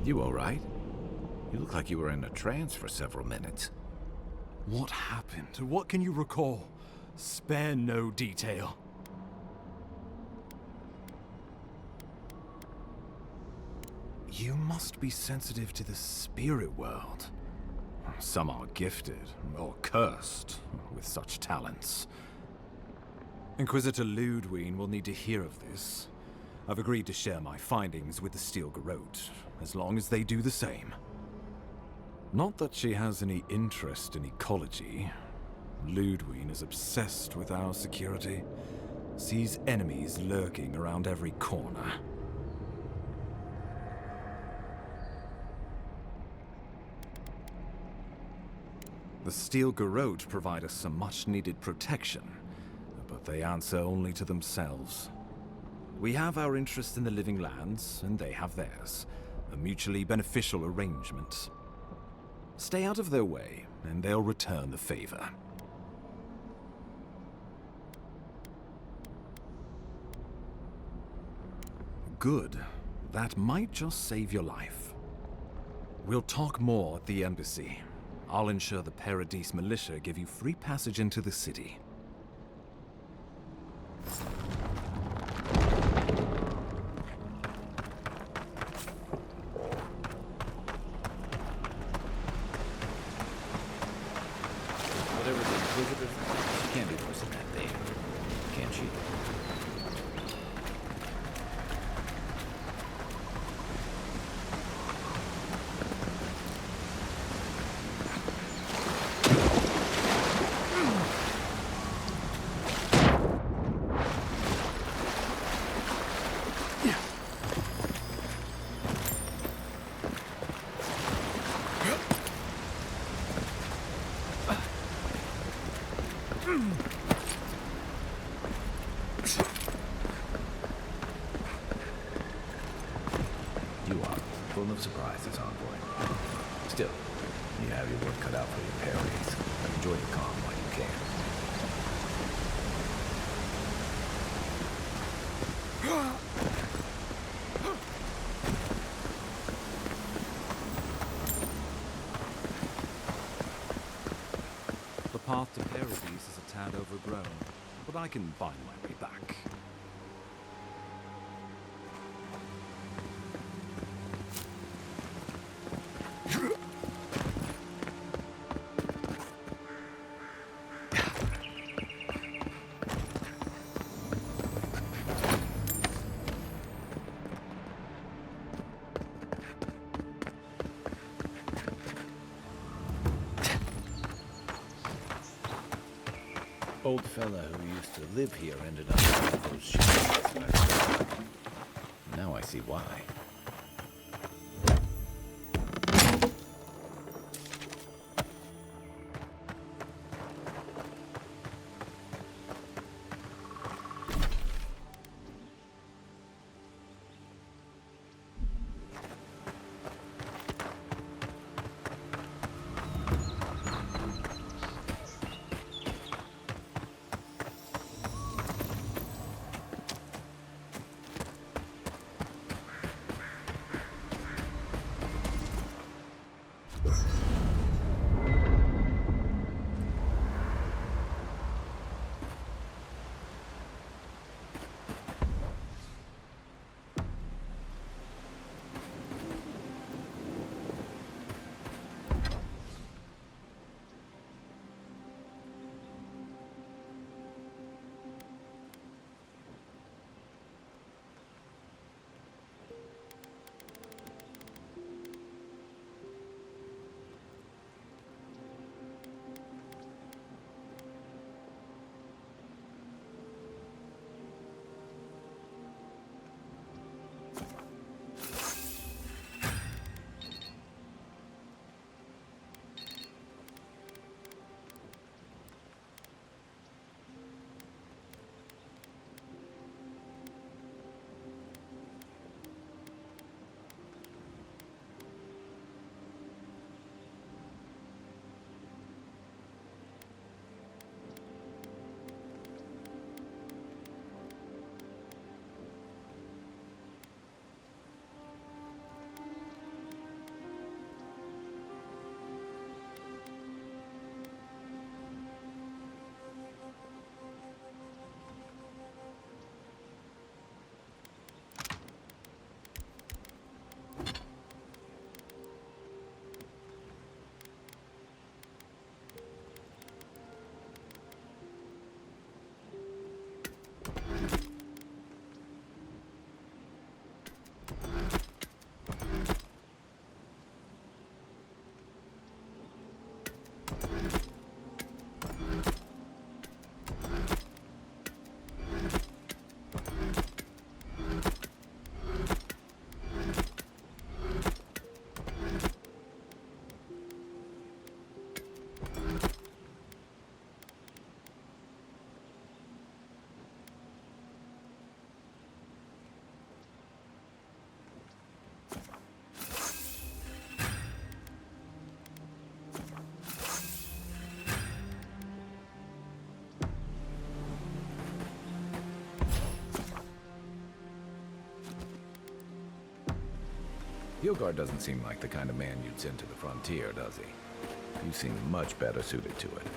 You all right? You look like you were in a trance for several minutes. What happened? What can you recall? Spare no detail. You must be sensitive to the spirit world. Some are gifted, or cursed, with such talents. Inquisitor Ludwig will need to hear of this. I've agreed to share my findings with the Steel Garrote, as long as they do the same. Not that she has any interest in ecology. Ludwig is obsessed with our security, sees enemies lurking around every corner. The Steel Garrote provide us some much-needed protection, but they answer only to themselves. We have our interest in the living lands, and they have theirs. A mutually beneficial arrangement. Stay out of their way, and they'll return the favor. Good. That might just save your life. We'll talk more at the embassy. I'll ensure the Paradise militia give you free passage into the city. Whatever the Inquisitor, she can't be worse than that thing, can she? You are full of surprises, Envoy. Still, you have your work cut out for your Paradise. Enjoy the calm while you can. The path to Paradise is a tad overgrown, but I can find my way back. Old fella who used to live here ended up in one of those sheds. Now I see why. Hilgard doesn't seem like the kind of man you'd send to the frontier, does he? You seem much better suited to it.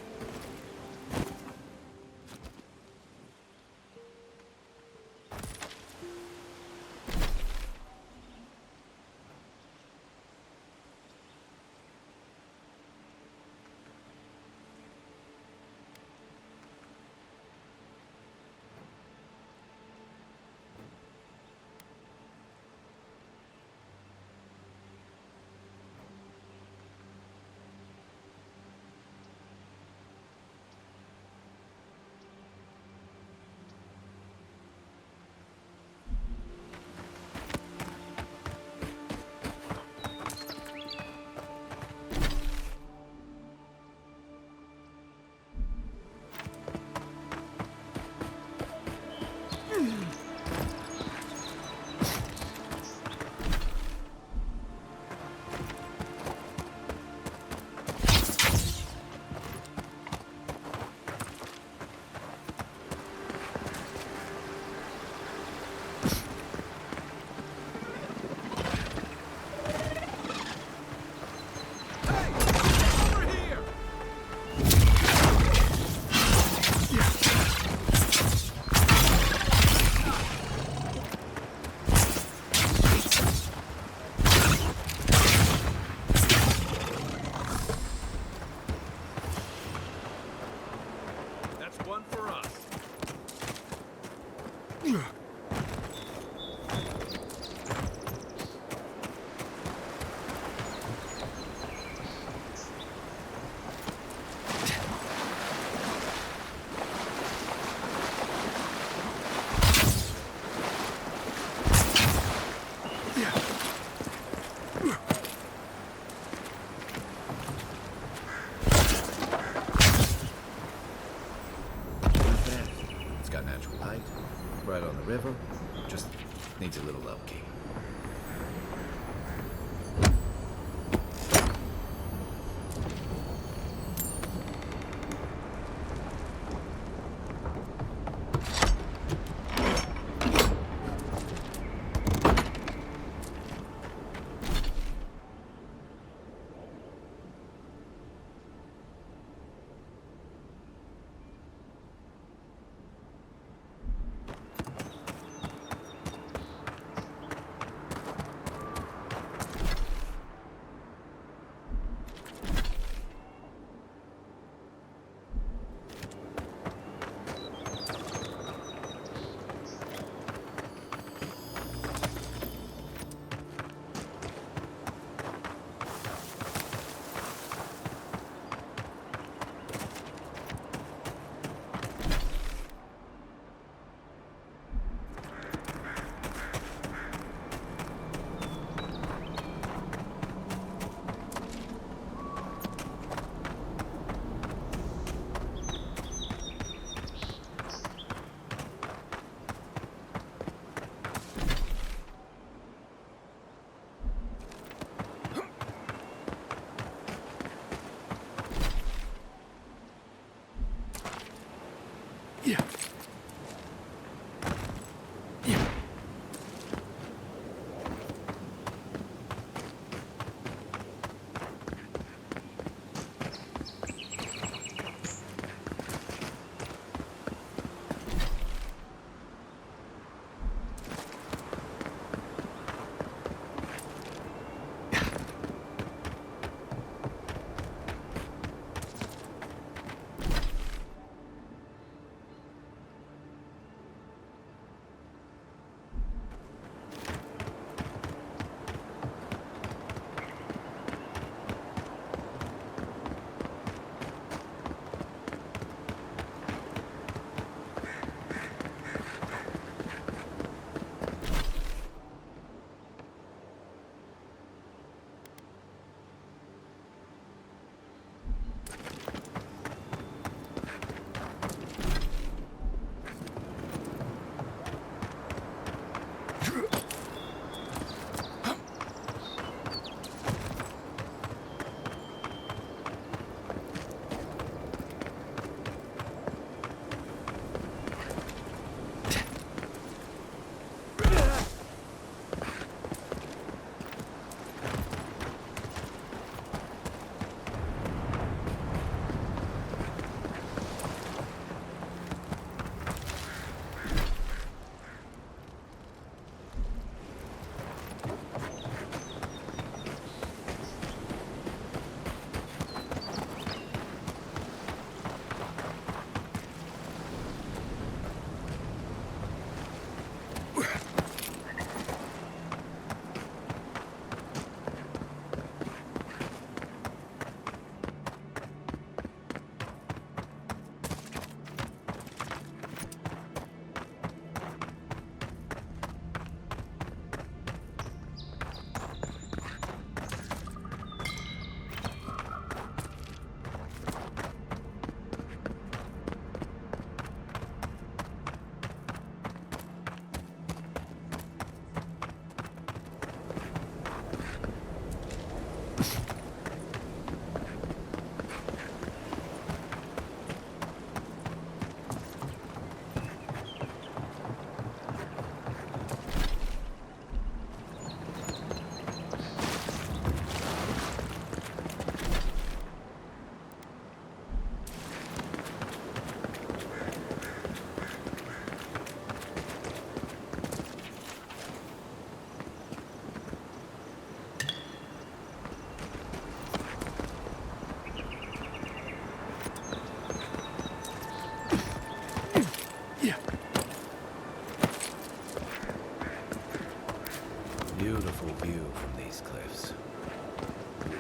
Beautiful view from these cliffs.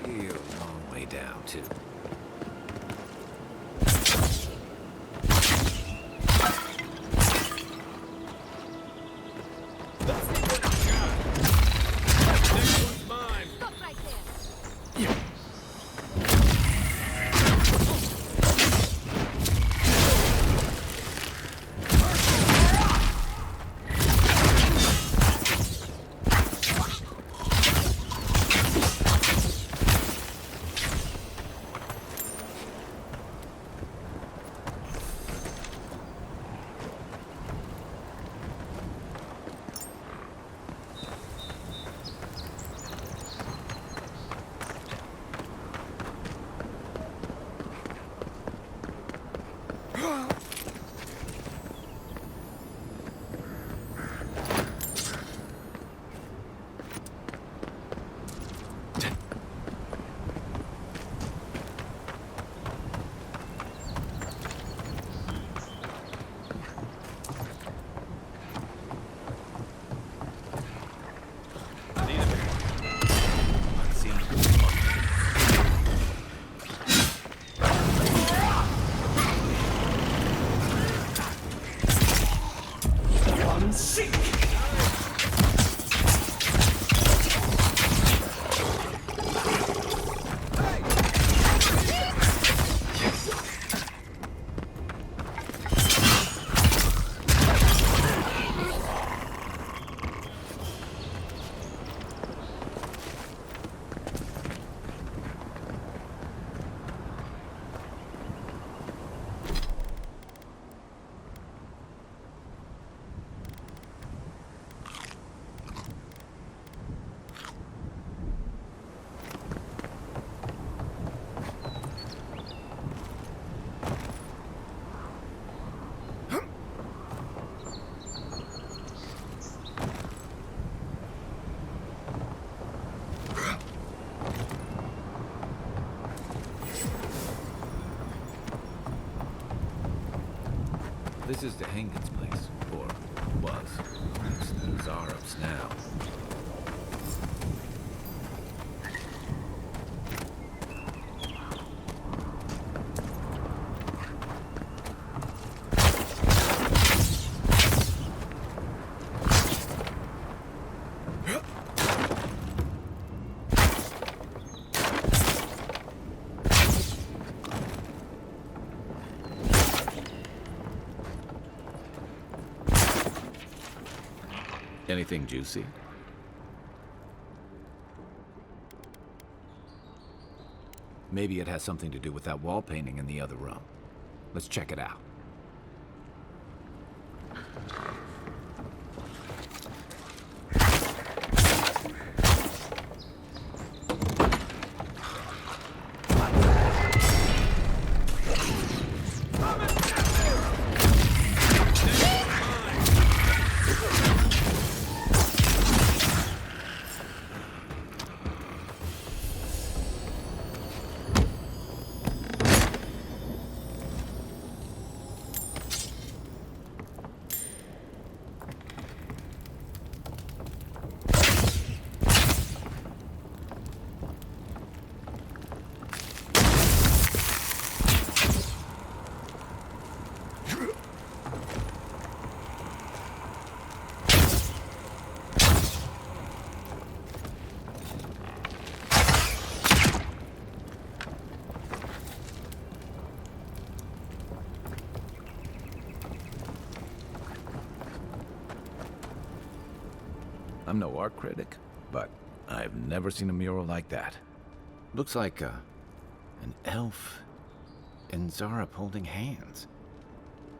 Real long way down, too. This is the Hengen's place, or was. It's the Zarev's now. Anything juicy? Maybe it has something to do with that wall painting in the other room. Let's check it out. I'm no art critic, but I've never seen a mural like that. Looks like an elf and Zarup holding hands.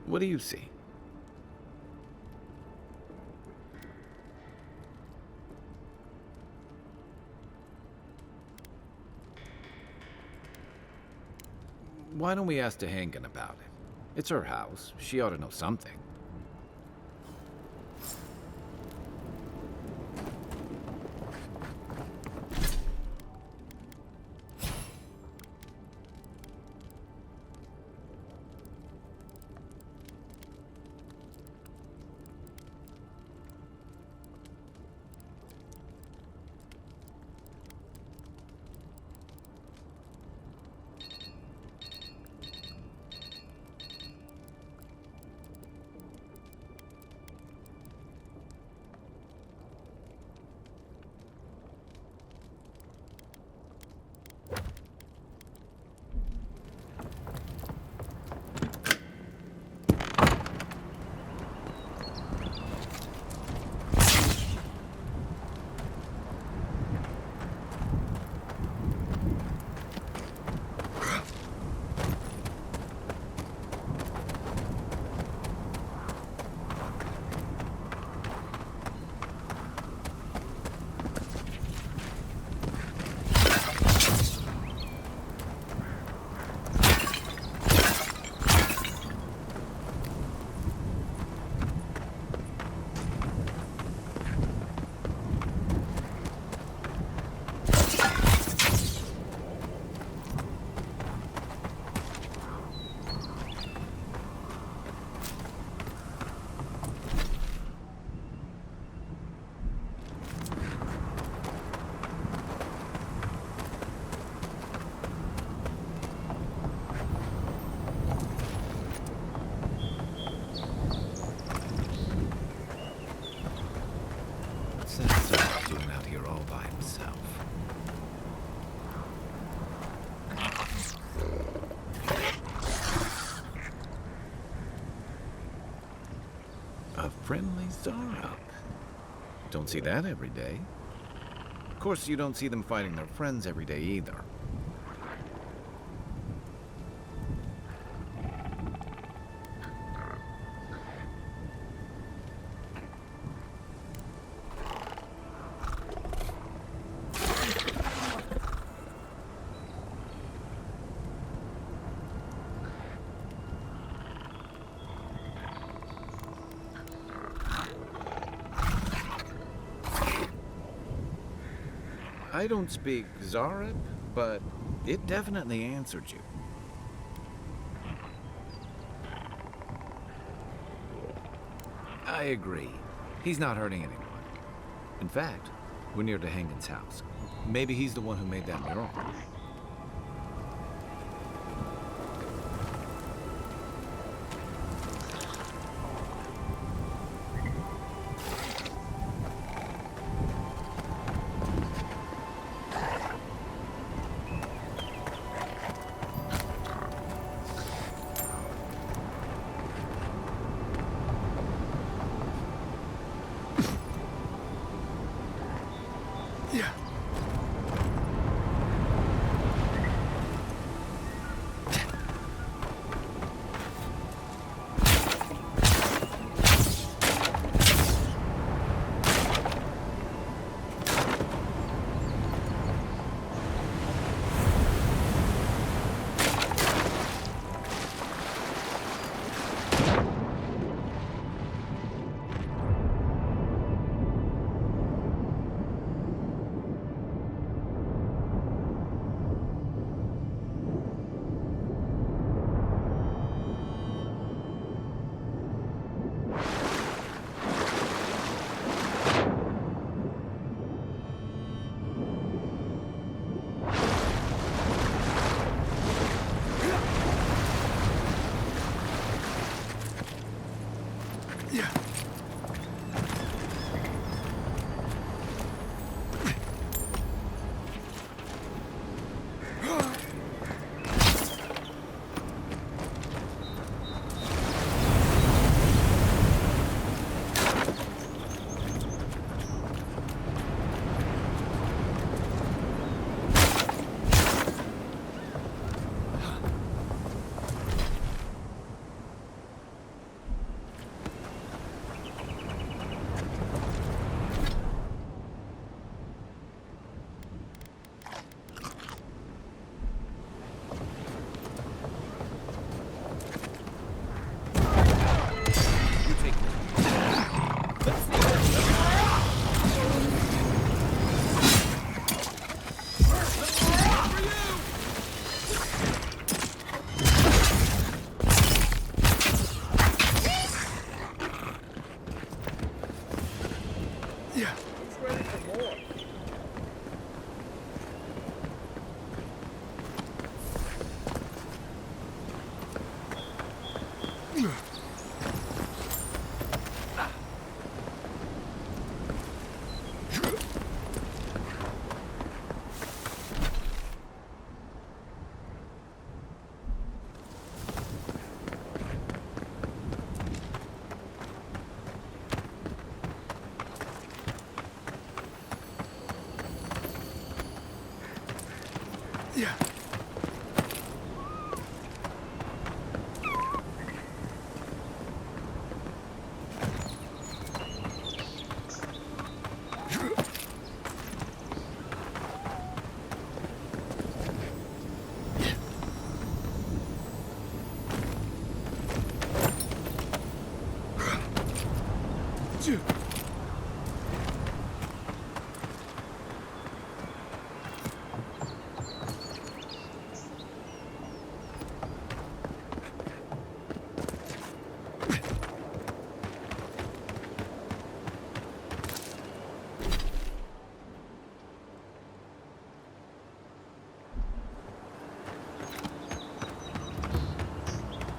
What do you see? Why don't we ask Tehangan about it? It's her house. She ought to know something. What's that Zarup doing out here all by himself? A friendly Zarup. Don't see that every day. Of course, you don't see them fighting their friends every day either. I don't speak Zarup, but it definitely answered you. I agree. He's not hurting anyone. In fact, we're near Tehangan's house. Maybe he's the one who made that mural.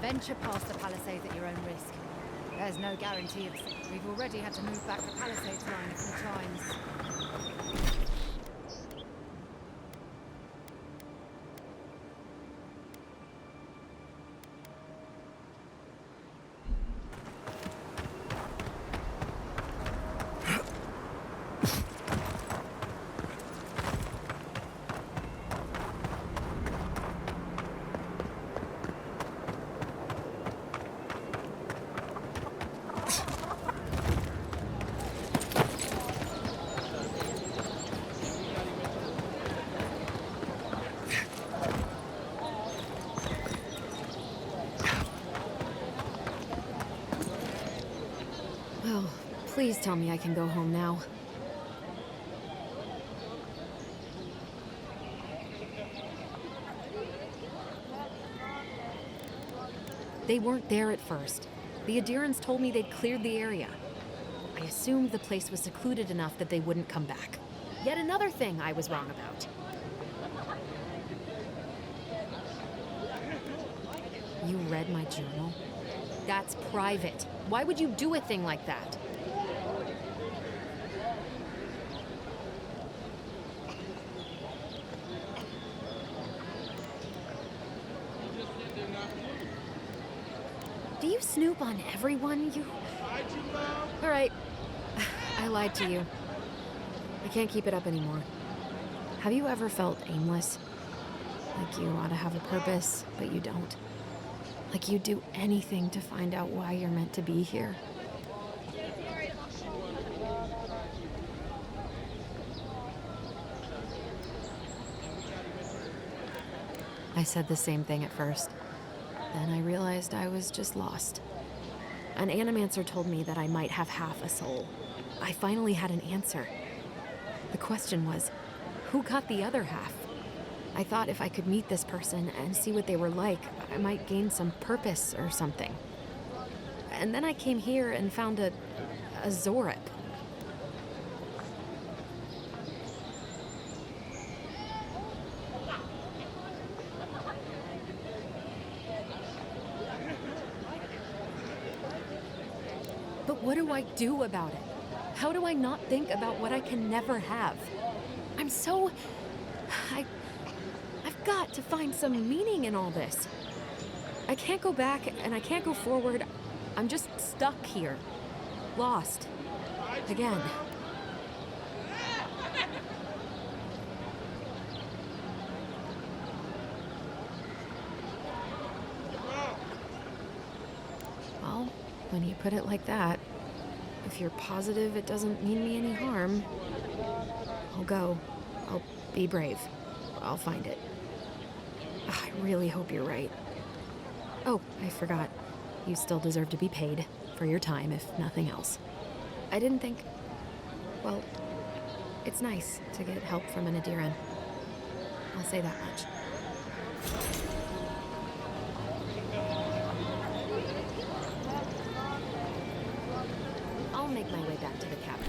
Venture past the palisades at your own risk. There's no guarantee of... We've already had to move back the palisades line a few times. Well, please tell me I can go home now. They weren't there at first. The Adirans told me they'd cleared the area. I assumed the place was secluded enough that they wouldn't come back. Yet another thing I was wrong about. You read my journal? That's private. Why would you do a thing like that? Do you snoop on everyone, you... All right. I lied to you. I can't keep it up anymore. Have you ever felt aimless? Like you ought to have a purpose, but you don't? Like you'd do anything to find out why you're meant to be here? I said the same thing at first. Then I realized I was just lost. An animancer told me that I might have half a soul. I finally had an answer. The question was, who got the other half? I thought if I could meet this person and see what they were like, I might gain some purpose or something. And then I came here and found a Zorip. But what do I do about it? How do I not think about what I can never have? I'm so... I've got to find some meaning in all this. I can't go back and I can't go forward. I'm just stuck here. Lost. Again. Well, when you put it like that, if you're positive it doesn't mean me any harm, I'll go. I'll be brave. I'll find it. I really hope you're right. Oh, I forgot. You still deserve to be paid for your time, if nothing else. I didn't think... Well, it's nice to get help from an Adiran. I'll say that much. I'll make my way back to the cabin.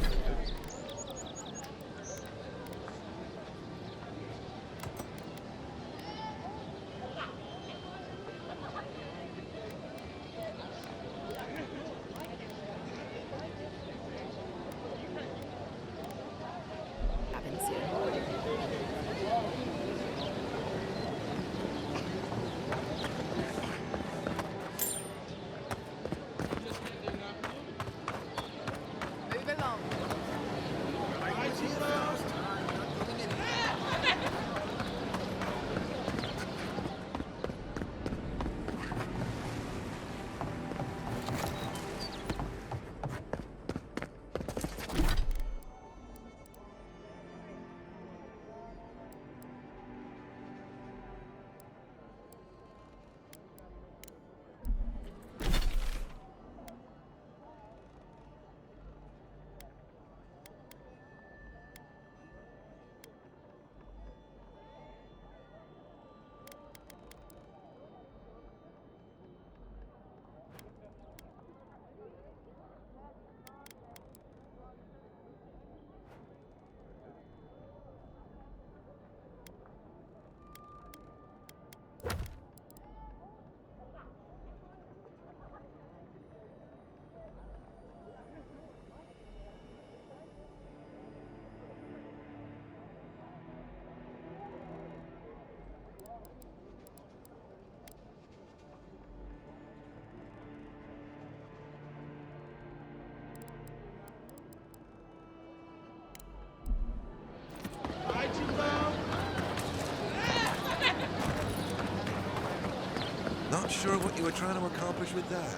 Not sure what you were trying to accomplish with that.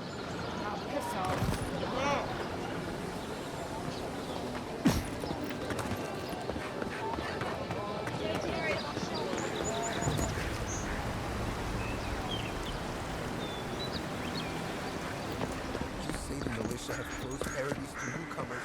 Now piss off. You say the militia have closed Paradise to newcomers.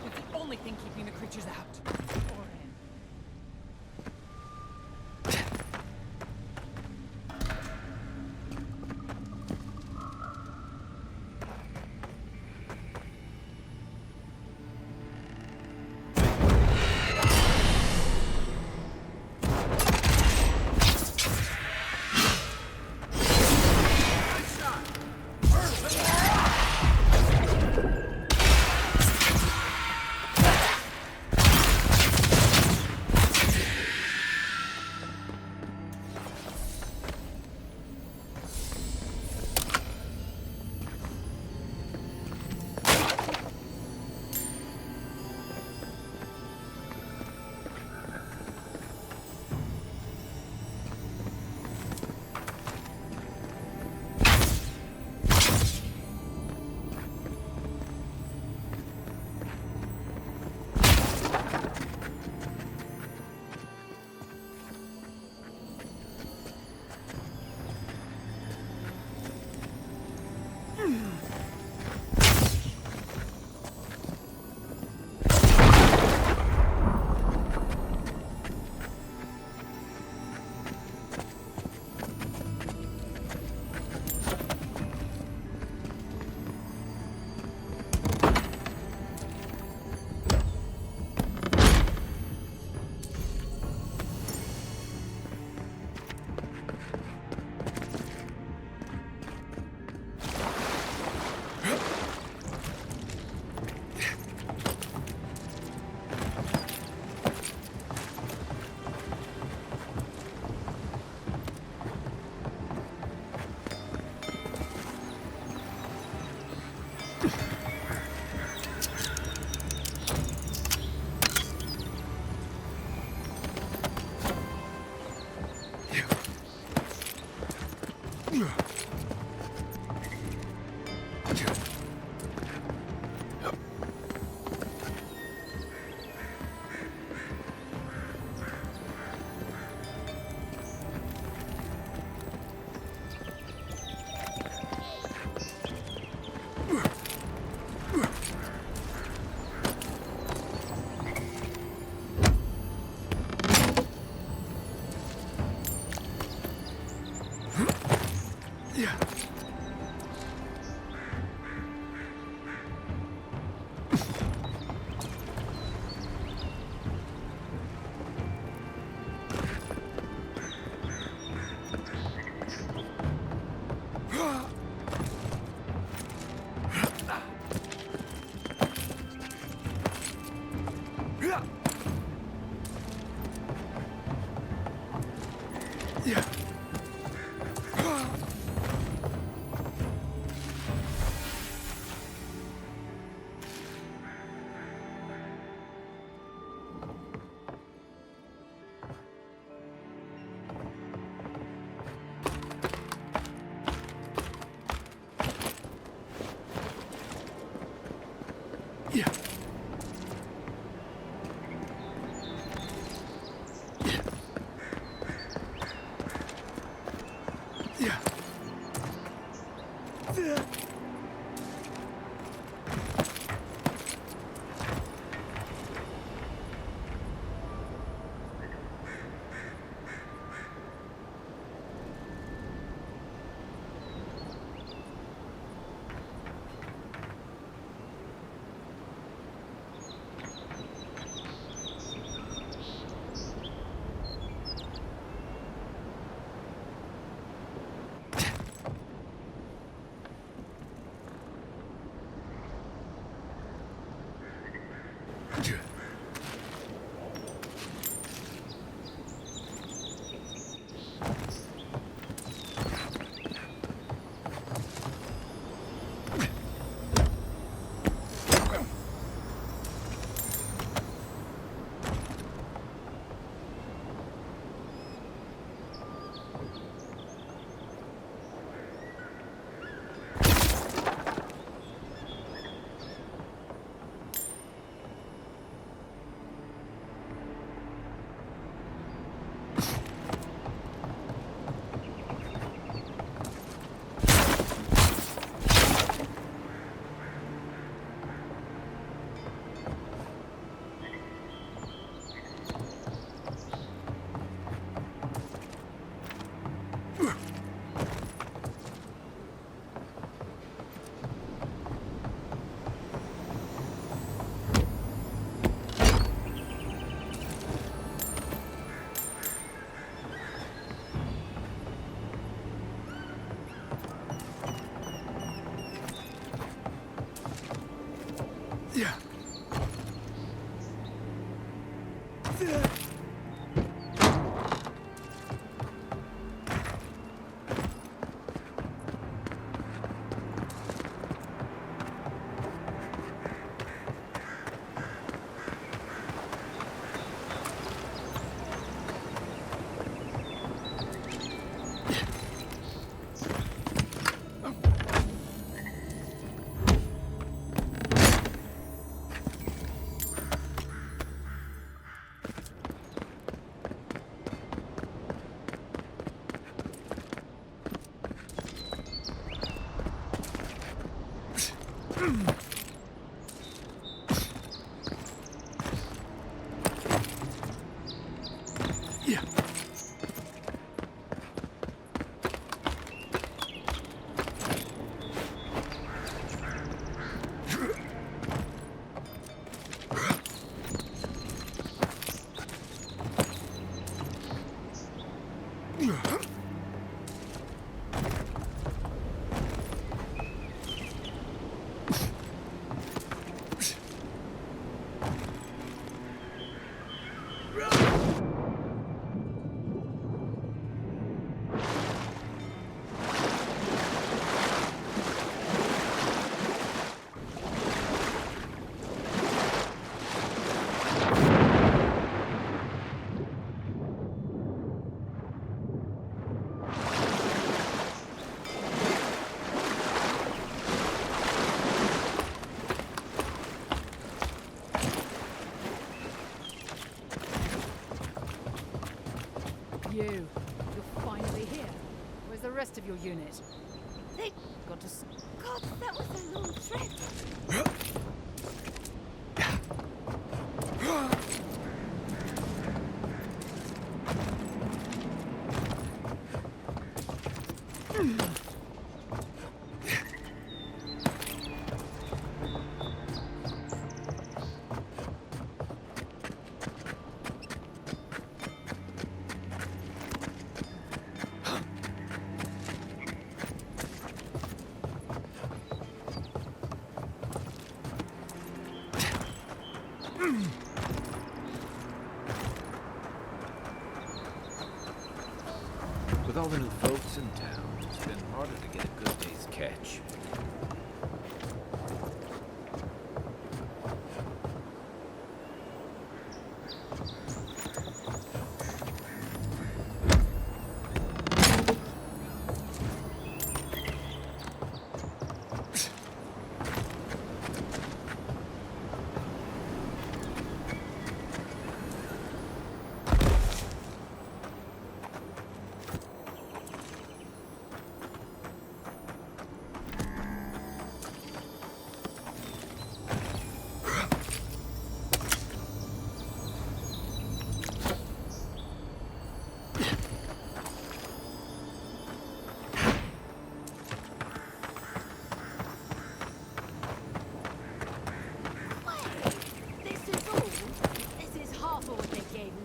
It's the only thing keeping the creatures out. Or in. You're finally here. Where's the rest of your unit? They... Got to... God, that was a long trip. With all the new folks in town, it's been harder to get a good day's catch.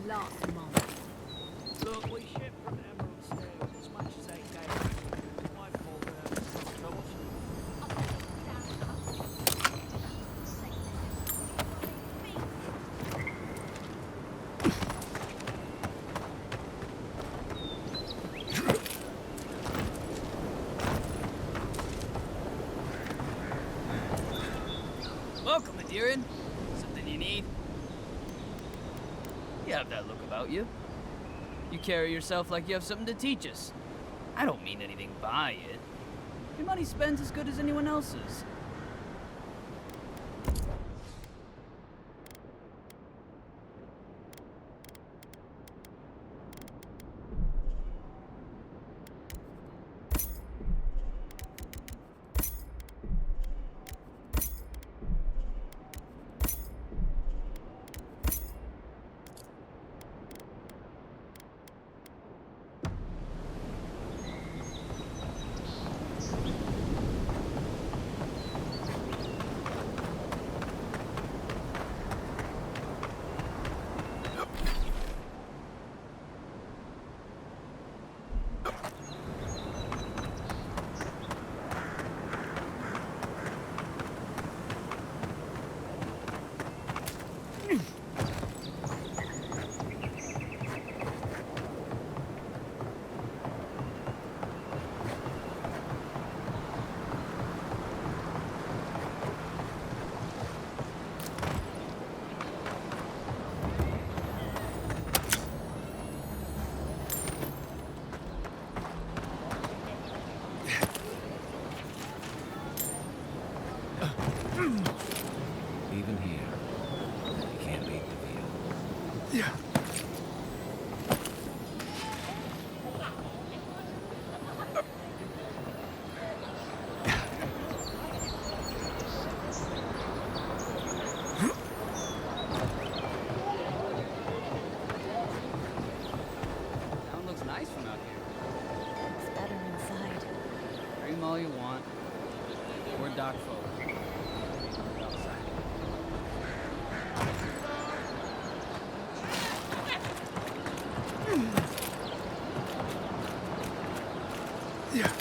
Last month. Look, we shipped from Emerald Stairs as much as they gave. My fault there. Troubles? Welcome, Adirian. Something you need? You have that look about you. You carry yourself like you have something to teach us. I don't mean anything by it. Your money spent's as good as anyone else's. Even here, you can't beat the view. Yeah. Town looks nice from out here. It's better inside. Dream all you want. We're dock folk. Outside. Yeah.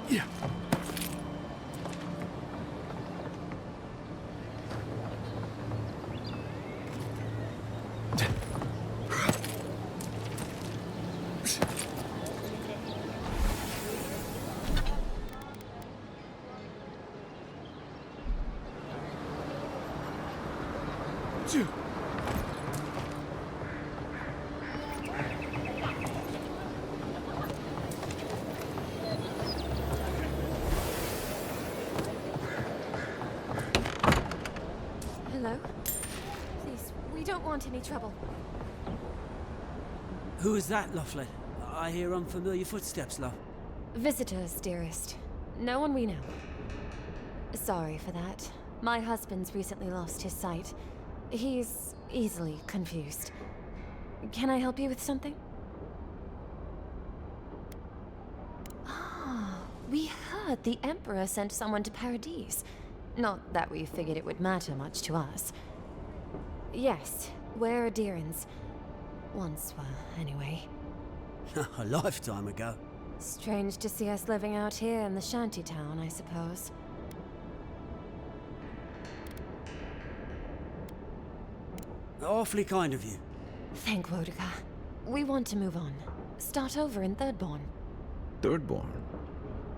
Yeah. Hello? Please, we don't want any trouble. Who is that, Loughlin? I hear unfamiliar footsteps, love. Visitors, dearest. No one we know. Sorry for that. My husband's recently lost his sight. He's easily confused. Can I help you with something? Ah, we heard the Emperor sent someone to Paradise. Not that we figured it would matter much to us. Yes, we're Adirans. Once were, anyway. A lifetime ago. Strange to see us living out here in the shantytown, I suppose. Awfully kind of you. Thank Wodika. We want to move on. Start over in Thirdborn. Thirdborn?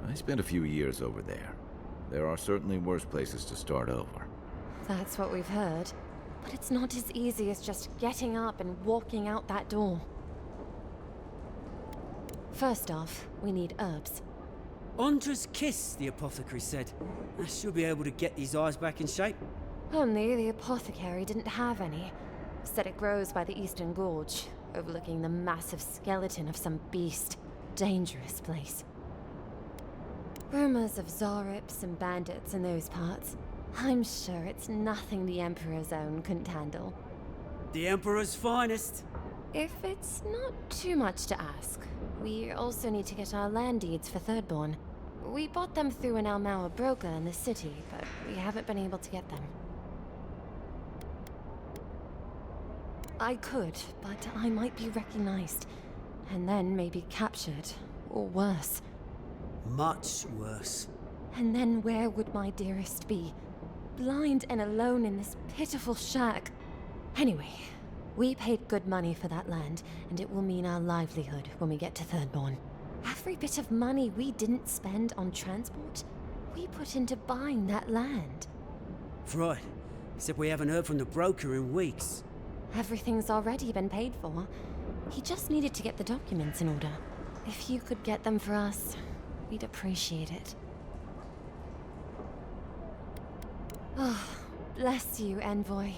I spent a few years over there. There are certainly worse places to start over. That's what we've heard. But it's not as easy as just getting up and walking out that door. First off, we need herbs. Ondra's kiss, the apothecary said. I should be able to get his eyes back in shape. Only the apothecary didn't have any. Said it grows by the Eastern Gorge, overlooking the massive skeleton of some beast. Dangerous place. Rumors of Zarips and bandits in those parts. I'm sure it's nothing the Emperor's own couldn't handle. The Emperor's finest. If it's not too much to ask, we also need to get our land deeds for Thirdborn. We bought them through an Almaua broker in the city, but we haven't been able to get them. I could, but I might be recognized, and then maybe captured, or worse. Much worse. And then where would my dearest be? Blind and alone in this pitiful shack. Anyway, we paid good money for that land, and it will mean our livelihood when we get to Thirdborn. Every bit of money we didn't spend on transport, we put into buying that land. Right. Except we haven't heard from the broker in weeks. Everything's already been paid for. He just needed to get the documents in order. If you could get them for us, we'd appreciate it. Oh, bless you, Envoy.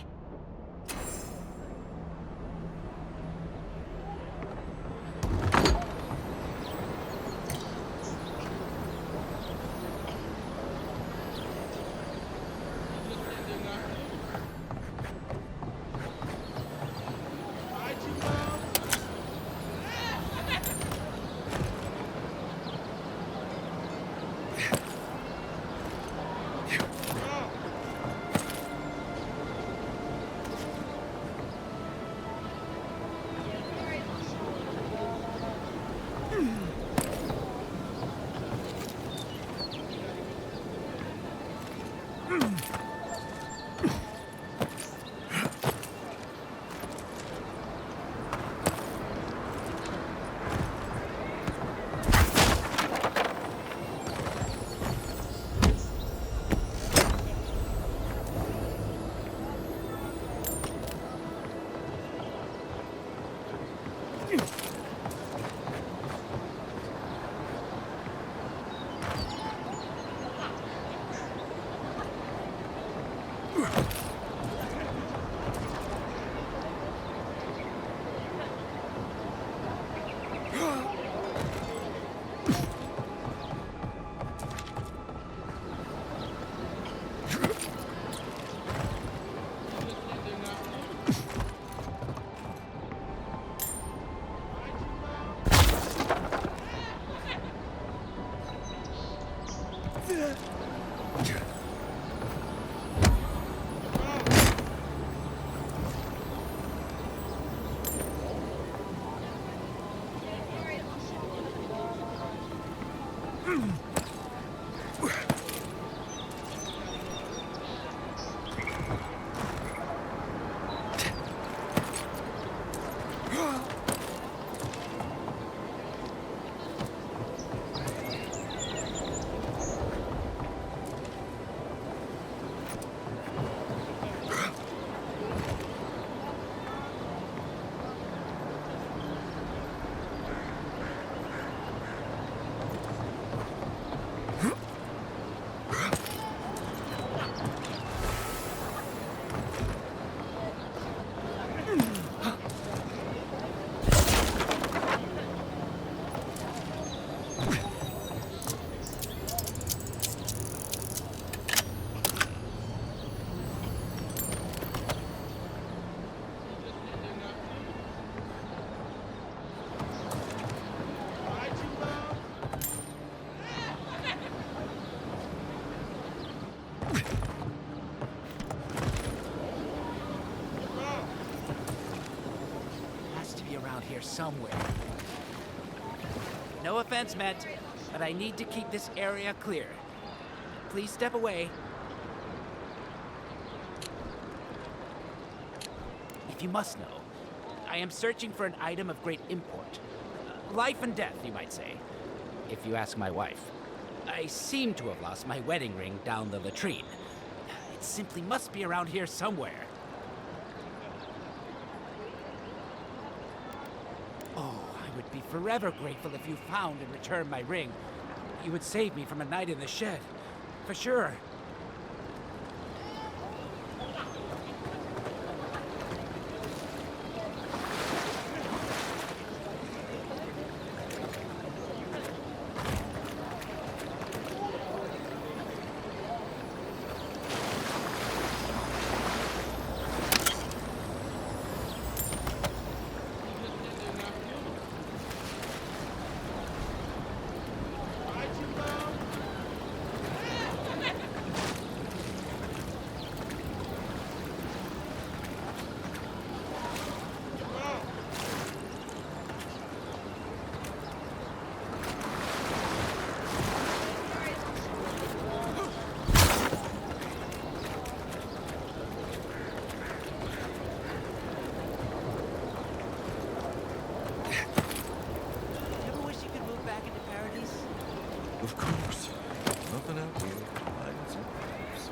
Here somewhere. No offense meant, but I need to keep this area clear. Please step away. If you must know, I am searching for an item of great import. Life and death, you might say, if you ask my wife. I seem to have lost my wedding ring down the latrine. It simply must be around here somewhere. Oh, I would be forever grateful if you found and returned my ring. You would save me from a night in the shed. For sure. Of course. Nothing out here. Hiding some crabs.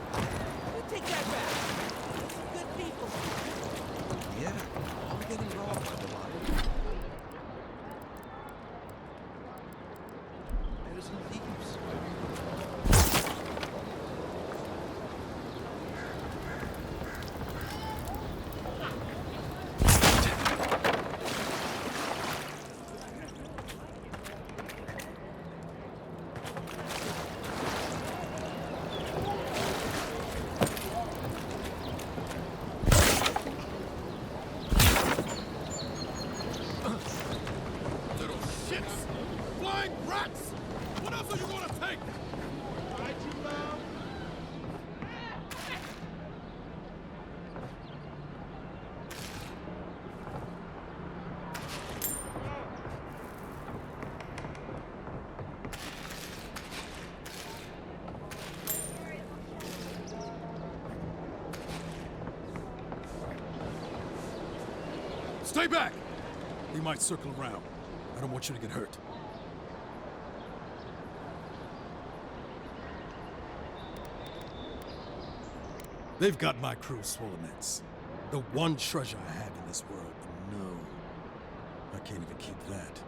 Take that back. Good people. Yeah, I'm getting robbed by the light. There's some thieves. Little shits! Flying rats! What else are you gonna take? Right, you mom? Stay back! He might circle around. I don't want you to get hurt. They've got my crew swollen-ets. The one treasure I have in this world, but no. I can't even keep that.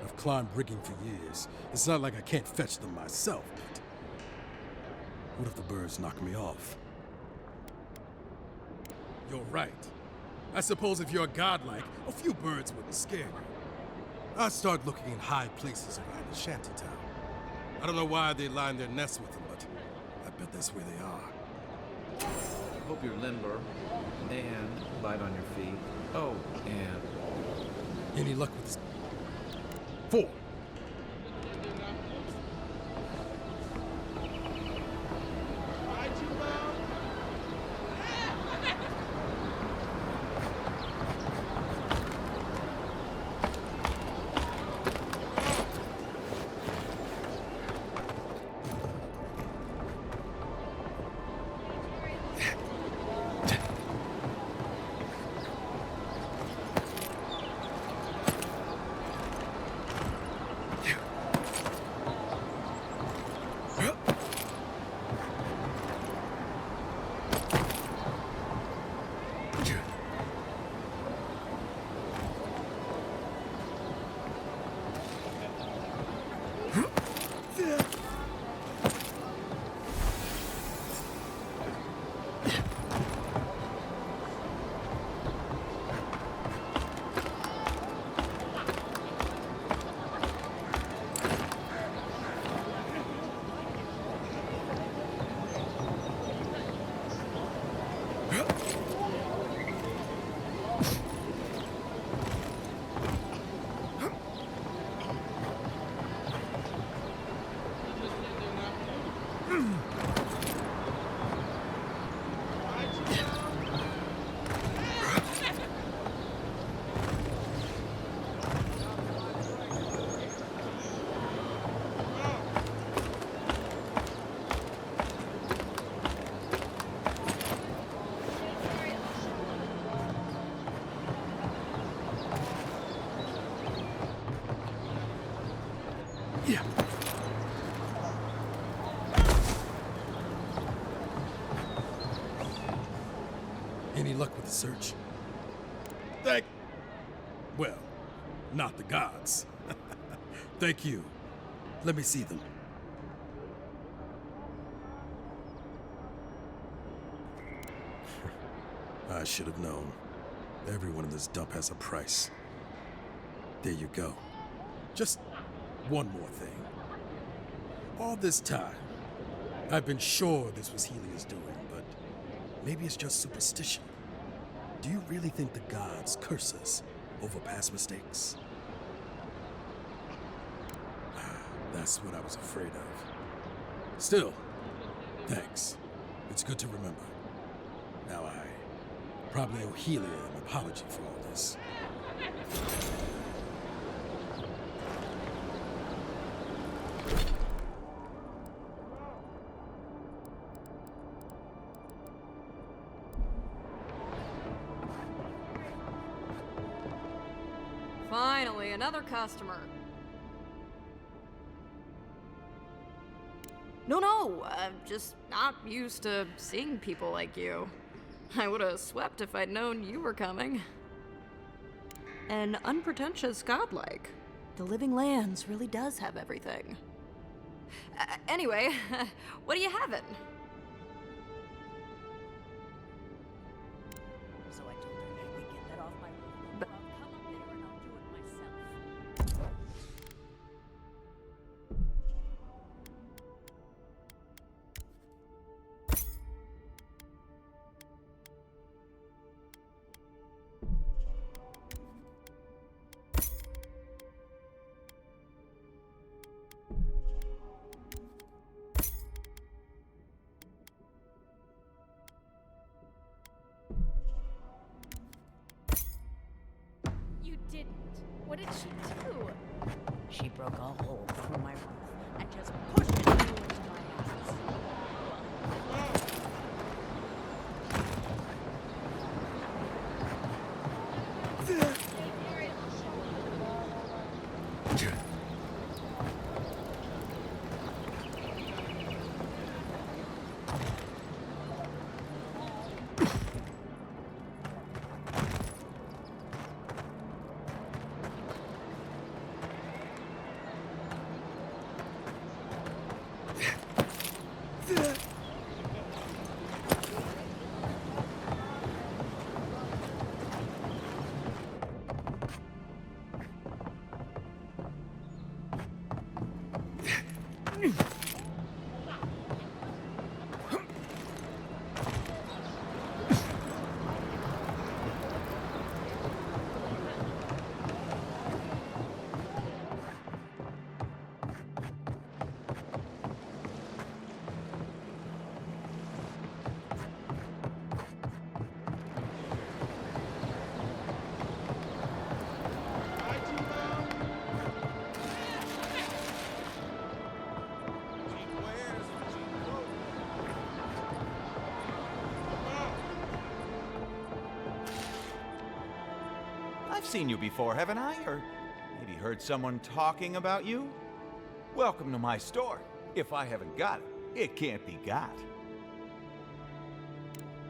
I've climbed rigging for years. It's not like I can't fetch them myself, but... what if the birds knock me off? You're right. I suppose if you're godlike, a few birds wouldn't scare you. I'd start looking in high places around the shantytown. I don't know why they line their nests with them, but I bet that's where they are. Hope you're limber and light on your feet. Oh, and Any luck with this? 4. Yeah. Any luck with the search? Well, not the gods. Thank you. Let me see them. I should have known. Everyone in this dump has a price. There you go. Just one more thing. All this time, I've been sure this was Helia's doing, but maybe it's just superstition. Do you really think the gods curse us over past mistakes? That's what I was afraid of. Still, thanks. It's good to remember. Now I probably owe Helia an apology for all this. Finally, another customer. No, I'm just not used to seeing people like you. I would have swept if I'd known you were coming. And unpretentious godlike. The Living Lands really does have everything. Anyway, what are you having? So I told her, hey, we get that off my roof, or I'll come up there and I'll do it myself. You didn't. What did she do? She broke a hole through my roof and just pushed it through into my house. I've seen you before, haven't I? Or maybe heard someone talking about you? Welcome to my store. If I haven't got it, it can't be got.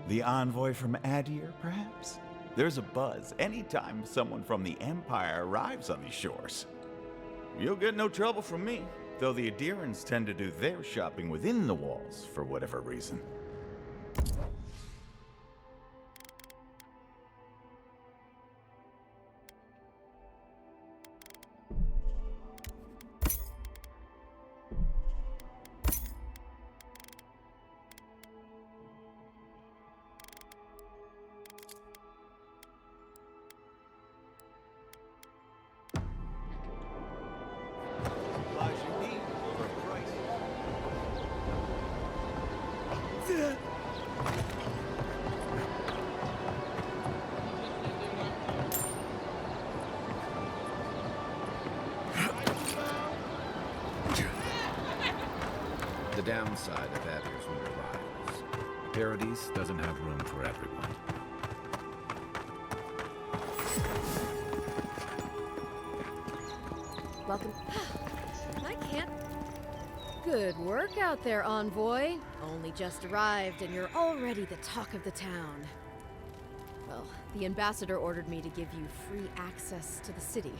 The envoy from Adir, perhaps? There's a buzz anytime someone from the Empire arrives on these shores. You'll get no trouble from me, though the Adirans tend to do their shopping within the walls for whatever reason. The downside of Adir's new arrivals. Paradise doesn't have room for everyone. Welcome. I can't. Good work out there, envoy. Only just arrived and you're already the talk of the town. Well, the ambassador ordered me to give you free access to the city.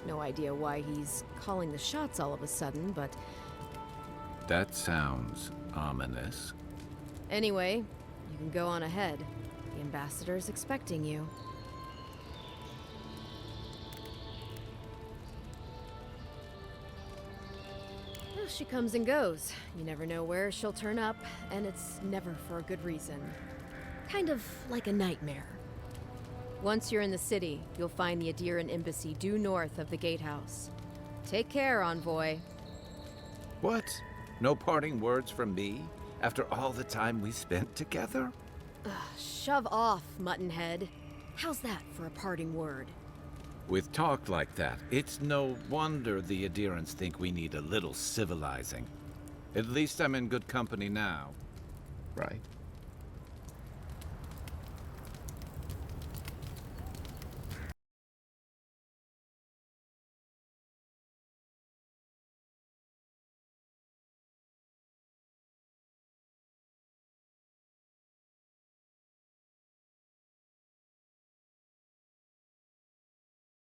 No idea why he's calling the shots all of a sudden, but That sounds ominous. anyway, you can go on ahead. The ambassador's expecting you. Well, she comes and goes. You never know where she'll turn up, and it's never for a good reason. Kind of like a nightmare. Once you're in the city, you'll find the Adiran embassy due north of the gatehouse. Take care, envoy. What? No parting words from me after all the time we spent together? Ugh, shove off, Muttonhead. How's that for a parting word? With talk like that, it's no wonder the Adirans think we need a little civilizing. At least I'm in good company now, right?